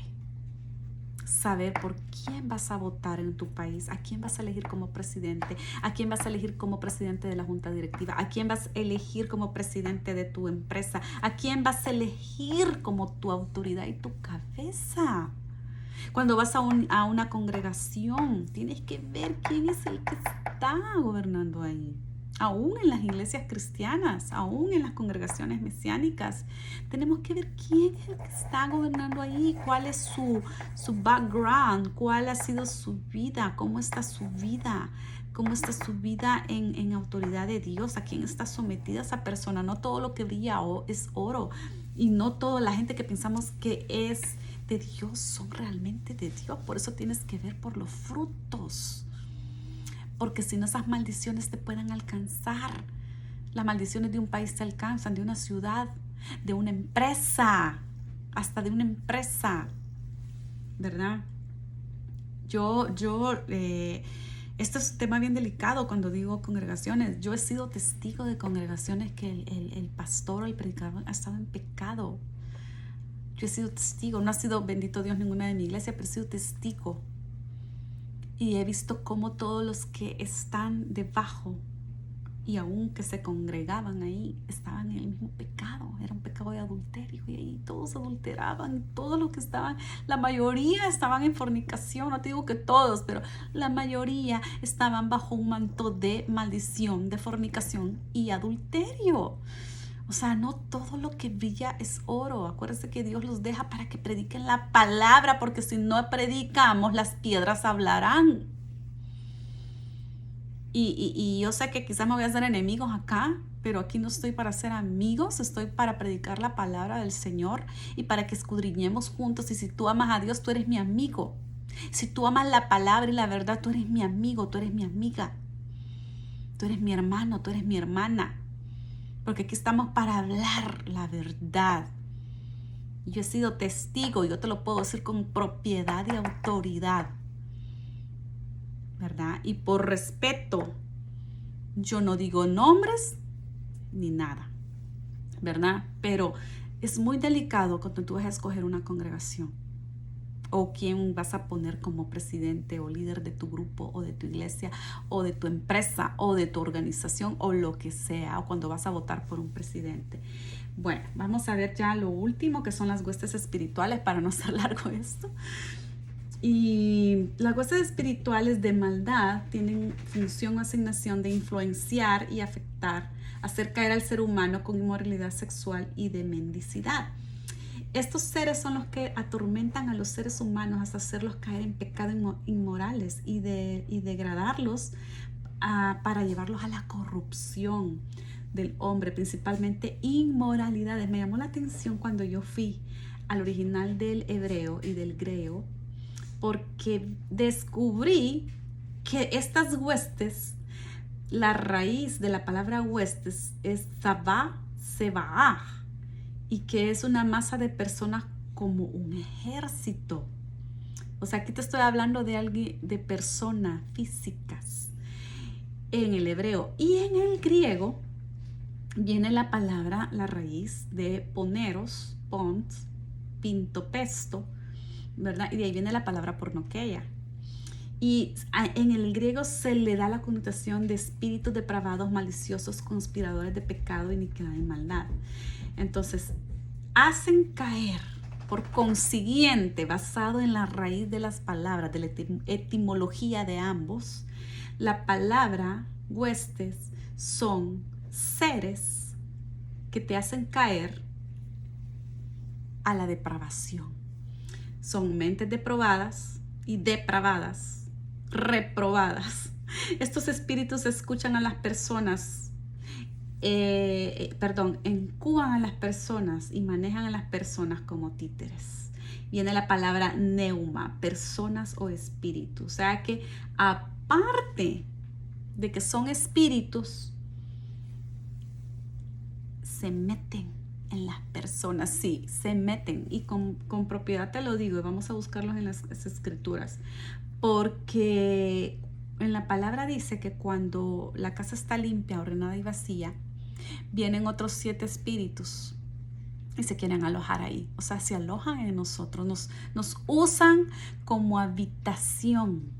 saber por quién vas a votar en tu país, a quién vas a elegir como presidente, a quién vas a elegir como presidente de la junta directiva, a quién vas a elegir como presidente de tu empresa, a quién vas a elegir como tu autoridad y tu cabeza. Cuando vas a una congregación, tienes que ver quién es el que está gobernando ahí. Aún en las iglesias cristianas, aún en las congregaciones mesiánicas, tenemos que ver quién es el que está gobernando ahí, cuál es su background, cuál ha sido su vida, cómo está su vida, en autoridad de Dios, a quién está sometida esa persona. No todo lo que brilla es oro, y no toda la gente que pensamos que es de Dios son realmente de Dios. Por eso tienes que ver por los frutos, porque si no, esas maldiciones te pueden alcanzar. Las maldiciones de un país te alcanzan, de una ciudad, de una empresa, hasta de una empresa, ¿verdad? Esto es un tema bien delicado cuando digo congregaciones. Yo he sido testigo de congregaciones que el pastor o el predicador ha estado en pecado. Yo he sido testigo, no ha sido, bendito Dios, ninguna de mi iglesia, pero he sido testigo. Y he visto cómo todos los que están debajo y aún que se congregaban ahí estaban en el mismo pecado. Era un pecado de adulterio, y ahí todos adulteraban. Todos los que estaban, la mayoría estaban en fornicación. No te digo que todos, pero la mayoría estaban bajo un manto de maldición, de fornicación y adulterio. O sea, no todo lo que brilla es oro. Acuérdense que Dios los deja para que prediquen la palabra, porque si no predicamos, las piedras hablarán. Y yo sé que quizás me voy a hacer enemigos acá, pero aquí no estoy para ser amigos, estoy para predicar la palabra del Señor y para que escudriñemos juntos. Y si tú amas a Dios, tú eres mi amigo. Si tú amas la palabra y la verdad, tú eres mi amigo, tú eres mi amiga. Tú eres mi hermano, tú eres mi hermana. Porque aquí estamos para hablar la verdad. Yo he sido testigo, yo te lo puedo decir con propiedad y autoridad, ¿verdad? Y por respeto, yo no digo nombres ni nada, ¿verdad? Pero es muy delicado cuando tú vas a escoger una congregación. o quién vas a poner como presidente o líder de tu grupo o de tu iglesia o de tu empresa o de tu organización o lo que sea, o cuando vas a votar por un presidente. Bueno, vamos a ver ya lo último, que son las huestes espirituales, para no hacer largo esto. Y las huestes espirituales de maldad tienen función o asignación de influenciar y afectar, hacer caer al ser humano con inmoralidad sexual y de mendicidad. Estos seres son los que atormentan a los seres humanos hasta hacerlos caer en pecados inmorales y degradarlos para llevarlos a la corrupción del hombre, principalmente inmoralidades. Me llamó la atención cuando yo fui al original del hebreo y del griego, porque descubrí que estas huestes, la raíz de la palabra huestes es Sebaá, y que es una masa de personas como un ejército. O sea, aquí te estoy hablando de alguien, de personas físicas en el hebreo. Y en el griego viene la palabra, la raíz de poneros, pont, pintopesto, ¿verdad? Y de ahí viene la palabra pornokeia. Y en el griego se le da la connotación de espíritus depravados, maliciosos, conspiradores de pecado, iniquidad y maldad. Entonces, hacen caer, por consiguiente, basado en la raíz de las palabras, de la etimología de ambos, la palabra huestes son seres que te hacen caer a la depravación. Son mentes depravadas y depravadas, reprobadas. Estos espíritus escuchan a las personas, incuban a las personas y manejan a las personas como títeres. Viene la palabra neuma, personas o espíritus. O sea que aparte de que son espíritus, se meten en las personas, sí, se meten, y con propiedad te lo digo, y vamos a buscarlos en las escrituras, porque en la palabra dice que cuando la casa está limpia, ordenada y vacía, vienen otros 7 espíritus y se quieren alojar ahí. O sea, se alojan en nosotros, nos usan como habitación.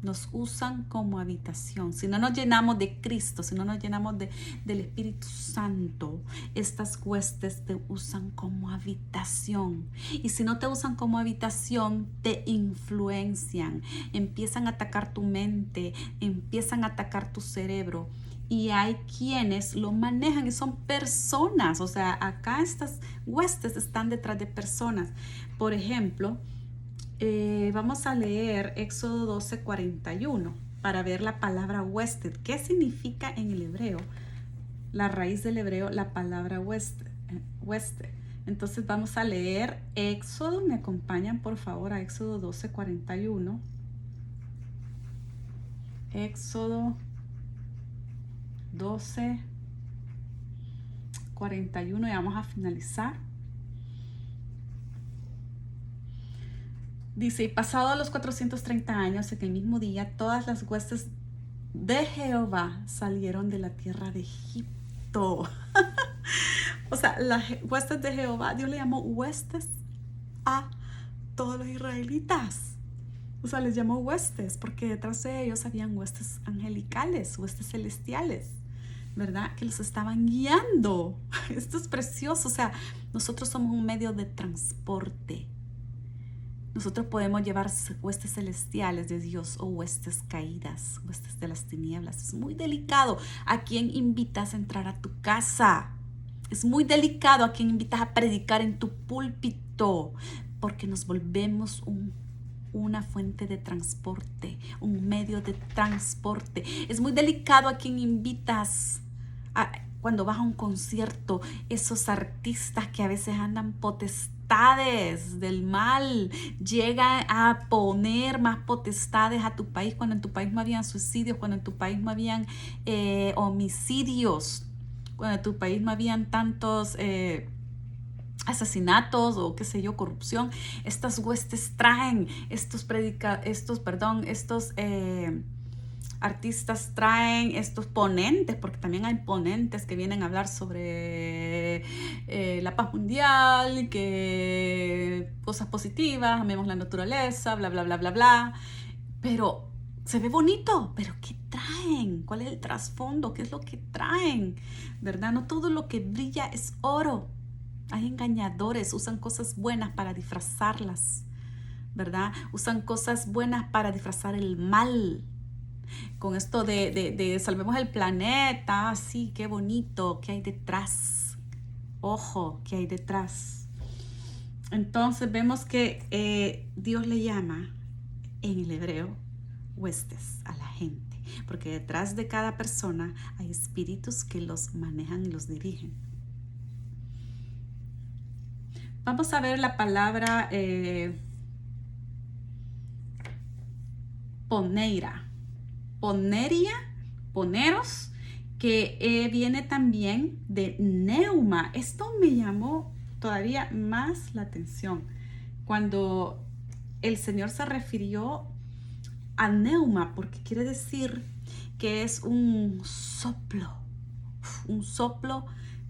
Nos usan como habitación. Si no nos llenamos de Cristo, si no nos llenamos del Espíritu Santo, estas huestes te usan como habitación. Y si no te usan como habitación, te influencian. Empiezan a atacar tu mente, empiezan a atacar tu cerebro. Y hay quienes lo manejan y son personas. O sea, acá estas huestes están detrás de personas. Por ejemplo, vamos a leer Éxodo 12:41 para ver la palabra huésped. ¿Qué significa en el hebreo? La raíz del hebreo, la palabra huésped. Entonces vamos a leer Éxodo. Me acompañan por favor a Éxodo 12:41. Éxodo 12:41 y vamos a finalizar. Dice, y pasados los 430 años, en el mismo día, todas las huestes de Jehová salieron de la tierra de Egipto. O sea, las huestes de Jehová, Dios le llamó huestes a todos los israelitas. O sea, les llamó huestes porque detrás de ellos habían huestes angelicales, huestes celestiales, ¿verdad? Que los estaban guiando. Esto es precioso. O sea, nosotros somos un medio de transporte. Nosotros podemos llevar huestes celestiales de Dios o huestes caídas, huestes de las tinieblas. Es muy delicado a quién invitas a entrar a tu casa. Es muy delicado a quién invitas a predicar en tu púlpito, porque nos volvemos una fuente de transporte, un medio de transporte. Es muy delicado a quién invitas cuando vas a un concierto, esos artistas que a veces andan potestades del mal, llegan a poner más potestades a tu país cuando en tu país no habían suicidios, cuando en tu país no habían homicidios, cuando en tu país no habían tantos asesinatos o qué sé yo, corrupción. Estas huestes traen estos artistas traen estos ponentes, porque también hay ponentes que vienen a hablar sobre la paz mundial, que cosas positivas, amemos la naturaleza, bla, bla, bla, bla, bla. Pero se ve bonito, pero ¿qué traen? ¿Cuál es el trasfondo? ¿Qué es lo que traen? ¿Verdad? No todo lo que brilla es oro. Hay engañadores, usan cosas buenas para disfrazarlas, ¿verdad? Usan cosas buenas para disfrazar el mal. Con esto de salvemos el planeta, sí, qué bonito, ¿qué hay detrás? Ojo, ¿qué hay detrás? Entonces vemos que Dios le llama en el hebreo huestes a la gente, porque detrás de cada persona hay espíritus que los manejan y los dirigen. Vamos a ver la palabra poneira. Poneria, poneros, que viene también de neuma. Esto me llamó todavía más la atención cuando el Señor se refirió a neuma, porque quiere decir que es un soplo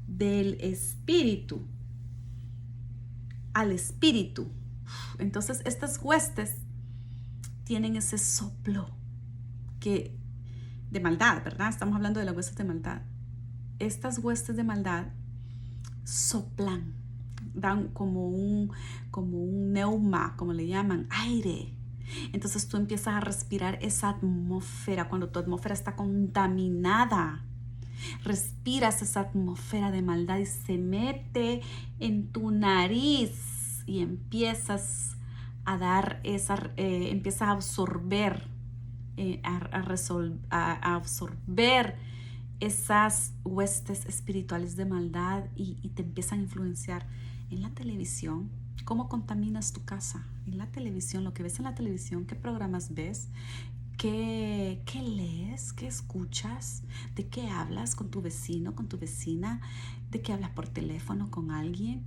del espíritu al espíritu. Entonces estas huestes tienen ese soplo de maldad, ¿verdad? Estamos hablando de las huestes de maldad. Estas huestes de maldad soplan, dan como un neuma, como le llaman, aire. Entonces tú empiezas a respirar esa atmósfera. Cuando tu atmósfera está contaminada, respiras esa atmósfera de maldad y se mete en tu nariz y empiezas a dar empiezas a absorber a absorber esas huestes espirituales de maldad y te empiezan a influenciar. En la televisión, ¿cómo contaminas tu casa? En la televisión, lo que ves en la televisión, ¿qué programas ves? ¿Qué lees? ¿Qué escuchas? ¿De qué hablas con tu vecino, con tu vecina? ¿De qué hablas por teléfono con alguien?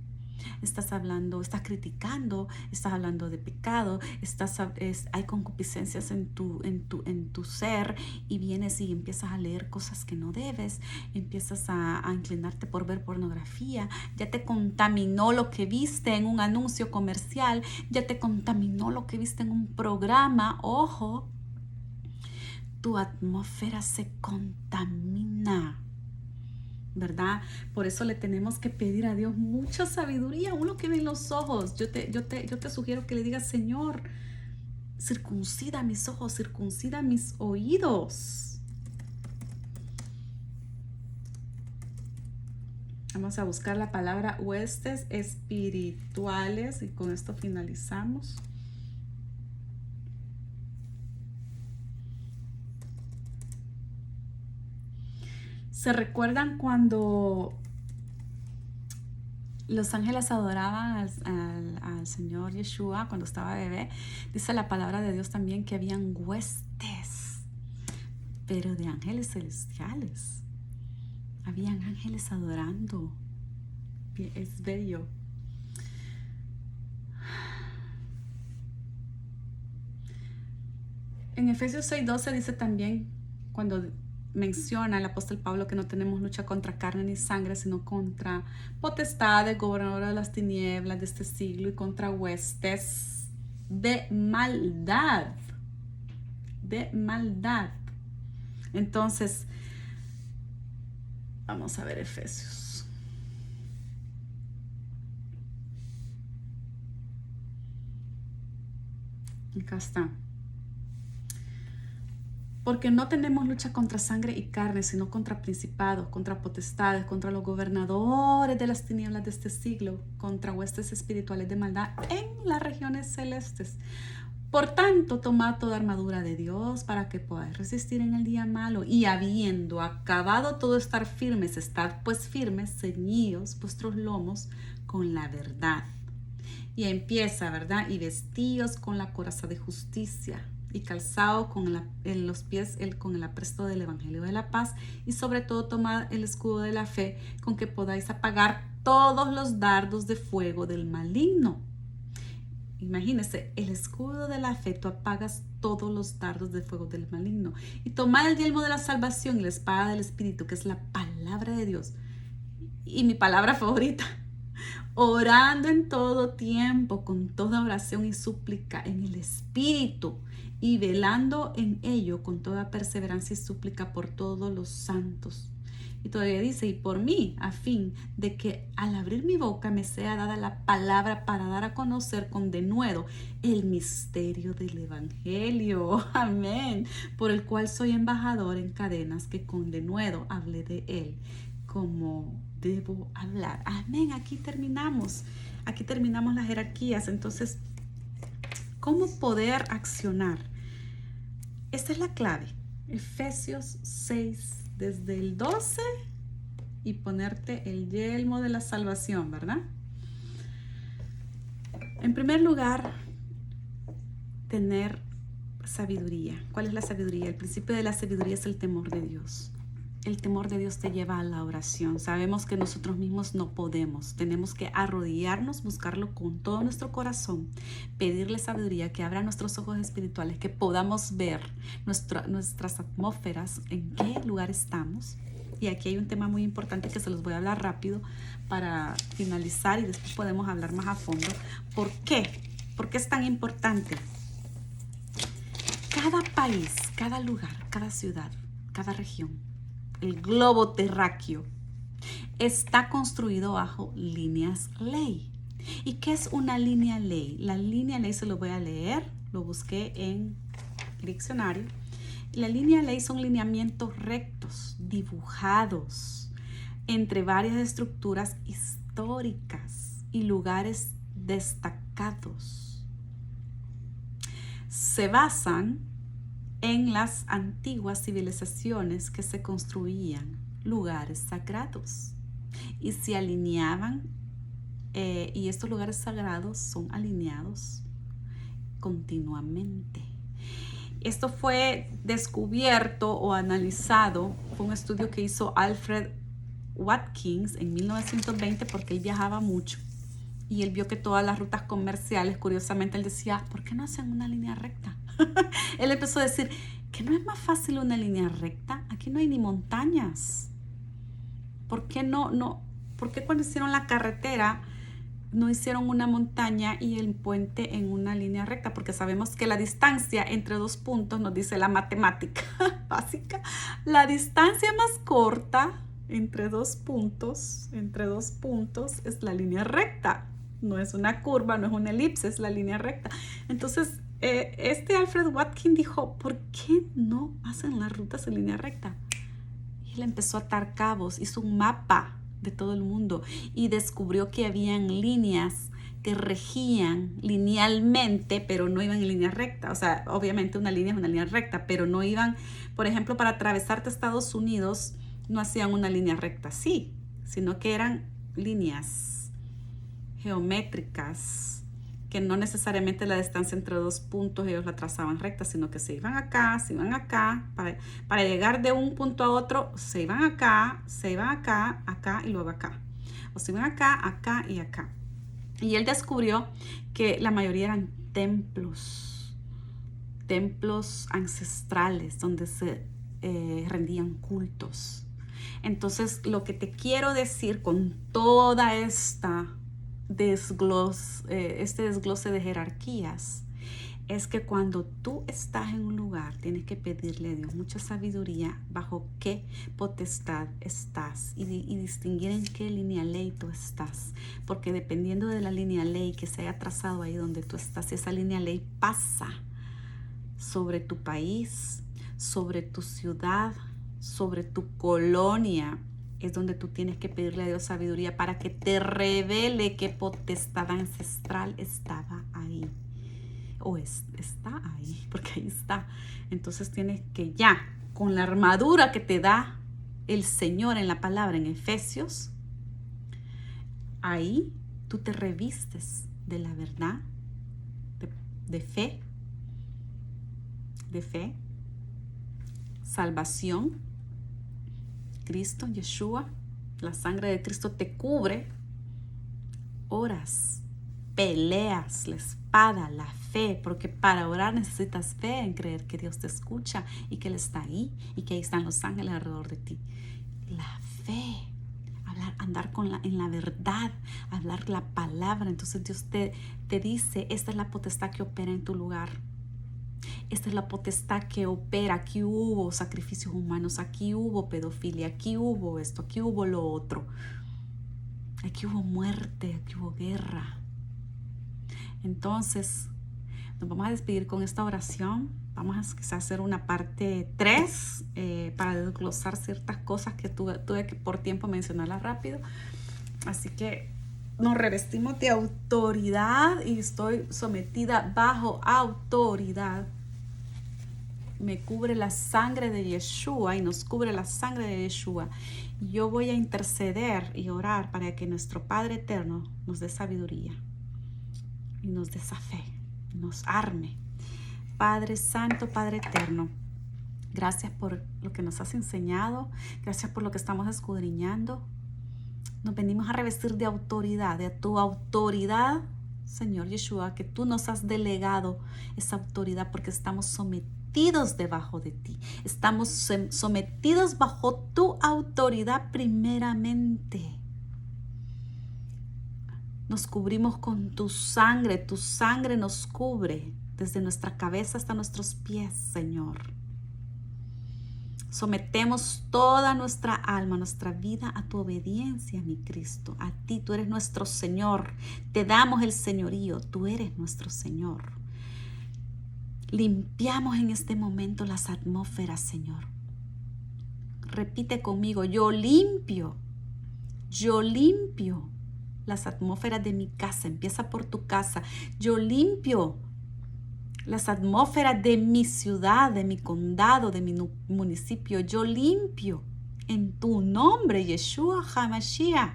Estás hablando, estás criticando, estás hablando de pecado, hay concupiscencias en tu ser y vienes y empiezas a leer cosas que no debes, empiezas a inclinarte por ver pornografía, ya te contaminó lo que viste en un anuncio comercial, ya te contaminó lo que viste en un programa. Ojo, tu atmósfera se contamina, ¿verdad? Por eso le tenemos que pedir a Dios mucha sabiduría, uno que ve en los ojos. Yo te sugiero que le digas: Señor, circuncida mis ojos, circuncida mis oídos. Vamos a buscar la palabra huestes espirituales y con esto finalizamos. ¿Se recuerdan cuando los ángeles adoraban al Señor Yeshua cuando estaba bebé? Dice la palabra de Dios también que habían huestes, pero de ángeles celestiales. Habían ángeles adorando. Es bello. En Efesios 6:12 dice también, cuando menciona el apóstol Pablo, que no tenemos lucha contra carne ni sangre, sino contra potestades, gobernadores de las tinieblas de este siglo y contra huestes de maldad. De maldad. Entonces, vamos a ver Efesios. Acá está. Porque no tenemos lucha contra sangre y carne, sino contra principados, contra potestades, contra los gobernadores de las tinieblas de este siglo, contra huestes espirituales de maldad en las regiones celestes. Por tanto, tomad toda armadura de Dios para que podáis resistir en el día malo, y habiendo acabado todo estar firmes, estad pues firmes, ceñidos vuestros lomos con la verdad. Y empieza, ¿verdad? Y vestíos con la coraza de justicia, y calzado en los pies con el apresto del evangelio de la paz, y sobre todo tomad el escudo de la fe, con que podáis apagar todos los dardos de fuego del maligno. Imagínense, el escudo de la fe, tú apagas todos los dardos de fuego del maligno. Y tomad el yelmo de la salvación y la espada del Espíritu, que es la palabra de Dios. Y mi palabra favorita, orando en todo tiempo, con toda oración y súplica en el Espíritu, y velando en ello con toda perseverancia y súplica por todos los santos. Y todavía dice, y por mí, a fin de que al abrir mi boca me sea dada la palabra para dar a conocer con denuedo el misterio del Evangelio. Amén. Por el cual soy embajador en cadenas, que con denuedo hablé de él como debo hablar. Amén. Aquí terminamos las jerarquías. Entonces, ¿cómo poder accionar? Esta es la clave. Efesios 6, desde el 12, y ponerte el yelmo de la salvación, ¿verdad? En primer lugar, tener sabiduría. ¿Cuál es la sabiduría? El principio de la sabiduría es el temor de Dios. El temor de Dios te lleva a la oración. Sabemos que nosotros mismos no podemos. Tenemos que arrodillarnos, buscarlo con todo nuestro corazón, pedirle sabiduría, que abra nuestros ojos espirituales, que podamos ver nuestras atmósferas, en qué lugar estamos. Y aquí hay un tema muy importante que se los voy a hablar rápido para finalizar, y después podemos hablar más a fondo. ¿Por qué? ¿Por qué es tan importante? Cada país, cada lugar, cada ciudad, cada región, el globo terráqueo, está construido bajo líneas ley. ¿Y qué es una línea ley? La línea ley, se lo voy a leer, lo busqué en el diccionario. La línea ley son lineamientos rectos, dibujados entre varias estructuras históricas y lugares destacados. Se basan en las antiguas civilizaciones que se construían lugares sagrados y se alineaban, y estos lugares sagrados son alineados continuamente. Esto fue descubierto o analizado, fue un estudio que hizo Alfred Watkins en 1920, porque él viajaba mucho y él vio que todas las rutas comerciales, curiosamente, él decía, ¿por qué no hacen una línea recta? Él empezó a decir, ¿que no es más fácil una línea recta? Aquí no hay ni montañas. ¿Por qué ¿Por qué cuando hicieron la carretera no hicieron una montaña y el puente en una línea recta? Porque sabemos que la distancia entre dos puntos, nos dice la matemática básica, la distancia más corta entre dos puntos es la línea recta. No es una curva, no es una elipse, es la línea recta. Entonces, Alfred Watkins dijo, ¿por qué no hacen las rutas en línea recta? Y él empezó a atar cabos, hizo un mapa de todo el mundo y descubrió que habían líneas que regían linealmente, pero no iban en línea recta. O sea, obviamente una línea es una línea recta, pero no iban, por ejemplo, para atravesarte a Estados Unidos, no hacían una línea recta así, sino que eran líneas geométricas, que no necesariamente la distancia entre dos puntos ellos la trazaban recta, sino que se iban acá, para llegar de un punto a otro, se iban acá, acá y luego acá. O se iban acá y acá. Y él descubrió que la mayoría eran templos ancestrales donde se rendían cultos. Entonces, lo que te quiero decir con toda este desglose de jerarquías es que cuando tú estás en un lugar tienes que pedirle a Dios mucha sabiduría bajo qué potestad estás y distinguir en qué línea ley tú estás, porque dependiendo de la línea ley que se haya trazado ahí donde tú estás, si esa línea ley pasa sobre tu país, sobre tu ciudad, sobre tu colonia, es donde tú tienes que pedirle a Dios sabiduría para que te revele qué potestad ancestral estaba ahí. O está ahí, porque ahí está. Entonces tienes que ya, con la armadura que te da el Señor en la palabra en Efesios, ahí tú te revistes de la verdad, de fe, salvación. Cristo, Yeshua, la sangre de Cristo te cubre. Oras peleas, la espada, la fe, porque para orar necesitas fe en creer que Dios te escucha y que Él está ahí y que ahí están los ángeles alrededor de ti. La fe, andar en la verdad, hablar la palabra. Entonces Dios te dice, esta es la potestad que opera en tu lugar. Esta es la potestad que opera. Aquí hubo sacrificios humanos, aquí hubo pedofilia, aquí hubo esto, aquí hubo lo otro. Aquí hubo muerte, aquí hubo guerra. Entonces, nos vamos a despedir con esta oración. Vamos a quizás hacer una parte 3 para desglosar ciertas cosas que tuve que por tiempo mencionarlas rápido. Así que nos revestimos de autoridad y estoy sometida bajo autoridad. Me cubre la sangre de Yeshua y nos cubre la sangre de Yeshua. Yo voy a interceder y orar para que nuestro Padre Eterno nos dé sabiduría y nos dé esa fe, nos arme. Padre Santo, Padre Eterno, gracias por lo que nos has enseñado, gracias por lo que estamos escudriñando. Nos venimos a revestir de autoridad, de tu autoridad, Señor Yeshua, que tú nos has delegado esa autoridad porque estamos sometidos debajo de ti. Estamos sometidos bajo tu autoridad primeramente. Nos cubrimos con tu sangre nos cubre desde nuestra cabeza hasta nuestros pies, Señor. Sometemos toda nuestra alma, nuestra vida a tu obediencia, mi Cristo. A ti, tú eres nuestro Señor. Te damos el señorío, tú eres nuestro Señor. Limpiamos en este momento las atmósferas, Señor. Repite conmigo, yo limpio las atmósferas de mi casa. Empieza por tu casa. Yo limpio las atmósferas de mi ciudad, de mi condado, de mi municipio. Yo limpio en tu nombre, Yeshua HaMashiach,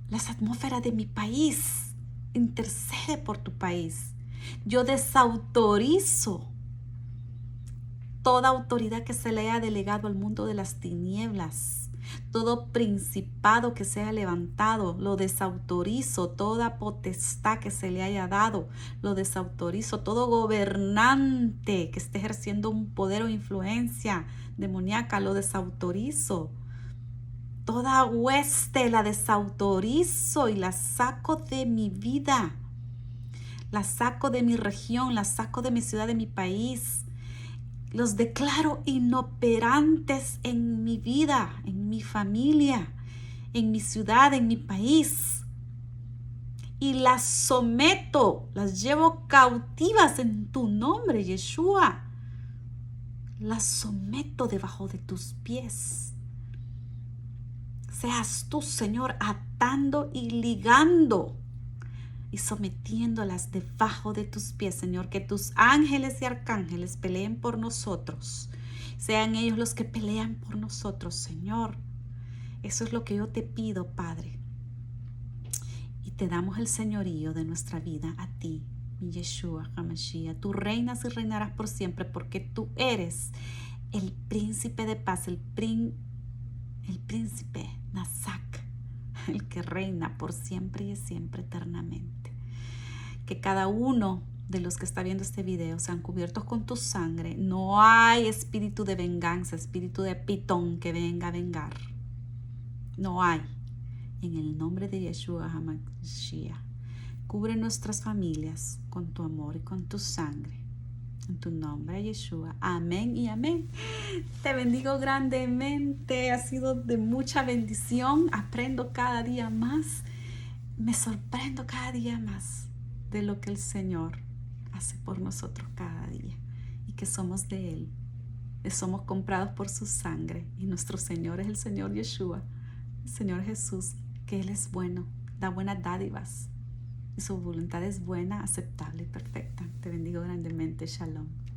las atmósferas de mi país. Intercede por tu país. Yo desautorizo toda autoridad que se le haya delegado al mundo de las tinieblas. Todo principado que se haya levantado, lo desautorizo. Toda potestad que se le haya dado, lo desautorizo. Todo gobernante que esté ejerciendo un poder o influencia demoníaca, lo desautorizo. Toda hueste la desautorizo y la saco de mi vida. La saco de mi región, la saco de mi ciudad, de mi país. Los declaro inoperantes en mi vida, en mi familia, en mi ciudad, en mi país. Y las someto, las llevo cautivas en tu nombre, Yeshua. Las someto debajo de tus pies. Seas tú, Señor, atando y ligando y sometiéndolas debajo de tus pies, Señor. Que tus ángeles y arcángeles peleen por nosotros. Sean ellos los que pelean por nosotros, Señor. Eso es lo que yo te pido, Padre. Y te damos el señorío de nuestra vida a ti, mi Yeshua HaMashiach. Tú reinas y reinarás por siempre porque tú eres el príncipe de paz, el príncipe Nasak, el que reina por siempre y siempre eternamente. Que cada uno de los que está viendo este video sean cubiertos con tu sangre. No hay espíritu de venganza, espíritu de pitón que venga a vengar. No hay. En el nombre de Yeshua HaMashiach, cubre nuestras familias con tu amor y con tu sangre. En tu nombre, Yeshua. Amén y amén. Te bendigo grandemente. Ha sido de mucha bendición. Aprendo cada día más. Me sorprendo cada día más de lo que el Señor hace por nosotros cada día. Y que somos de Él. Que somos comprados por su sangre. Y nuestro Señor es el Señor Yeshua. El Señor Jesús. Que Él es bueno. Da buenas dádivas. Y su voluntad es buena, aceptable y perfecta. Te bendigo grandemente. Shalom.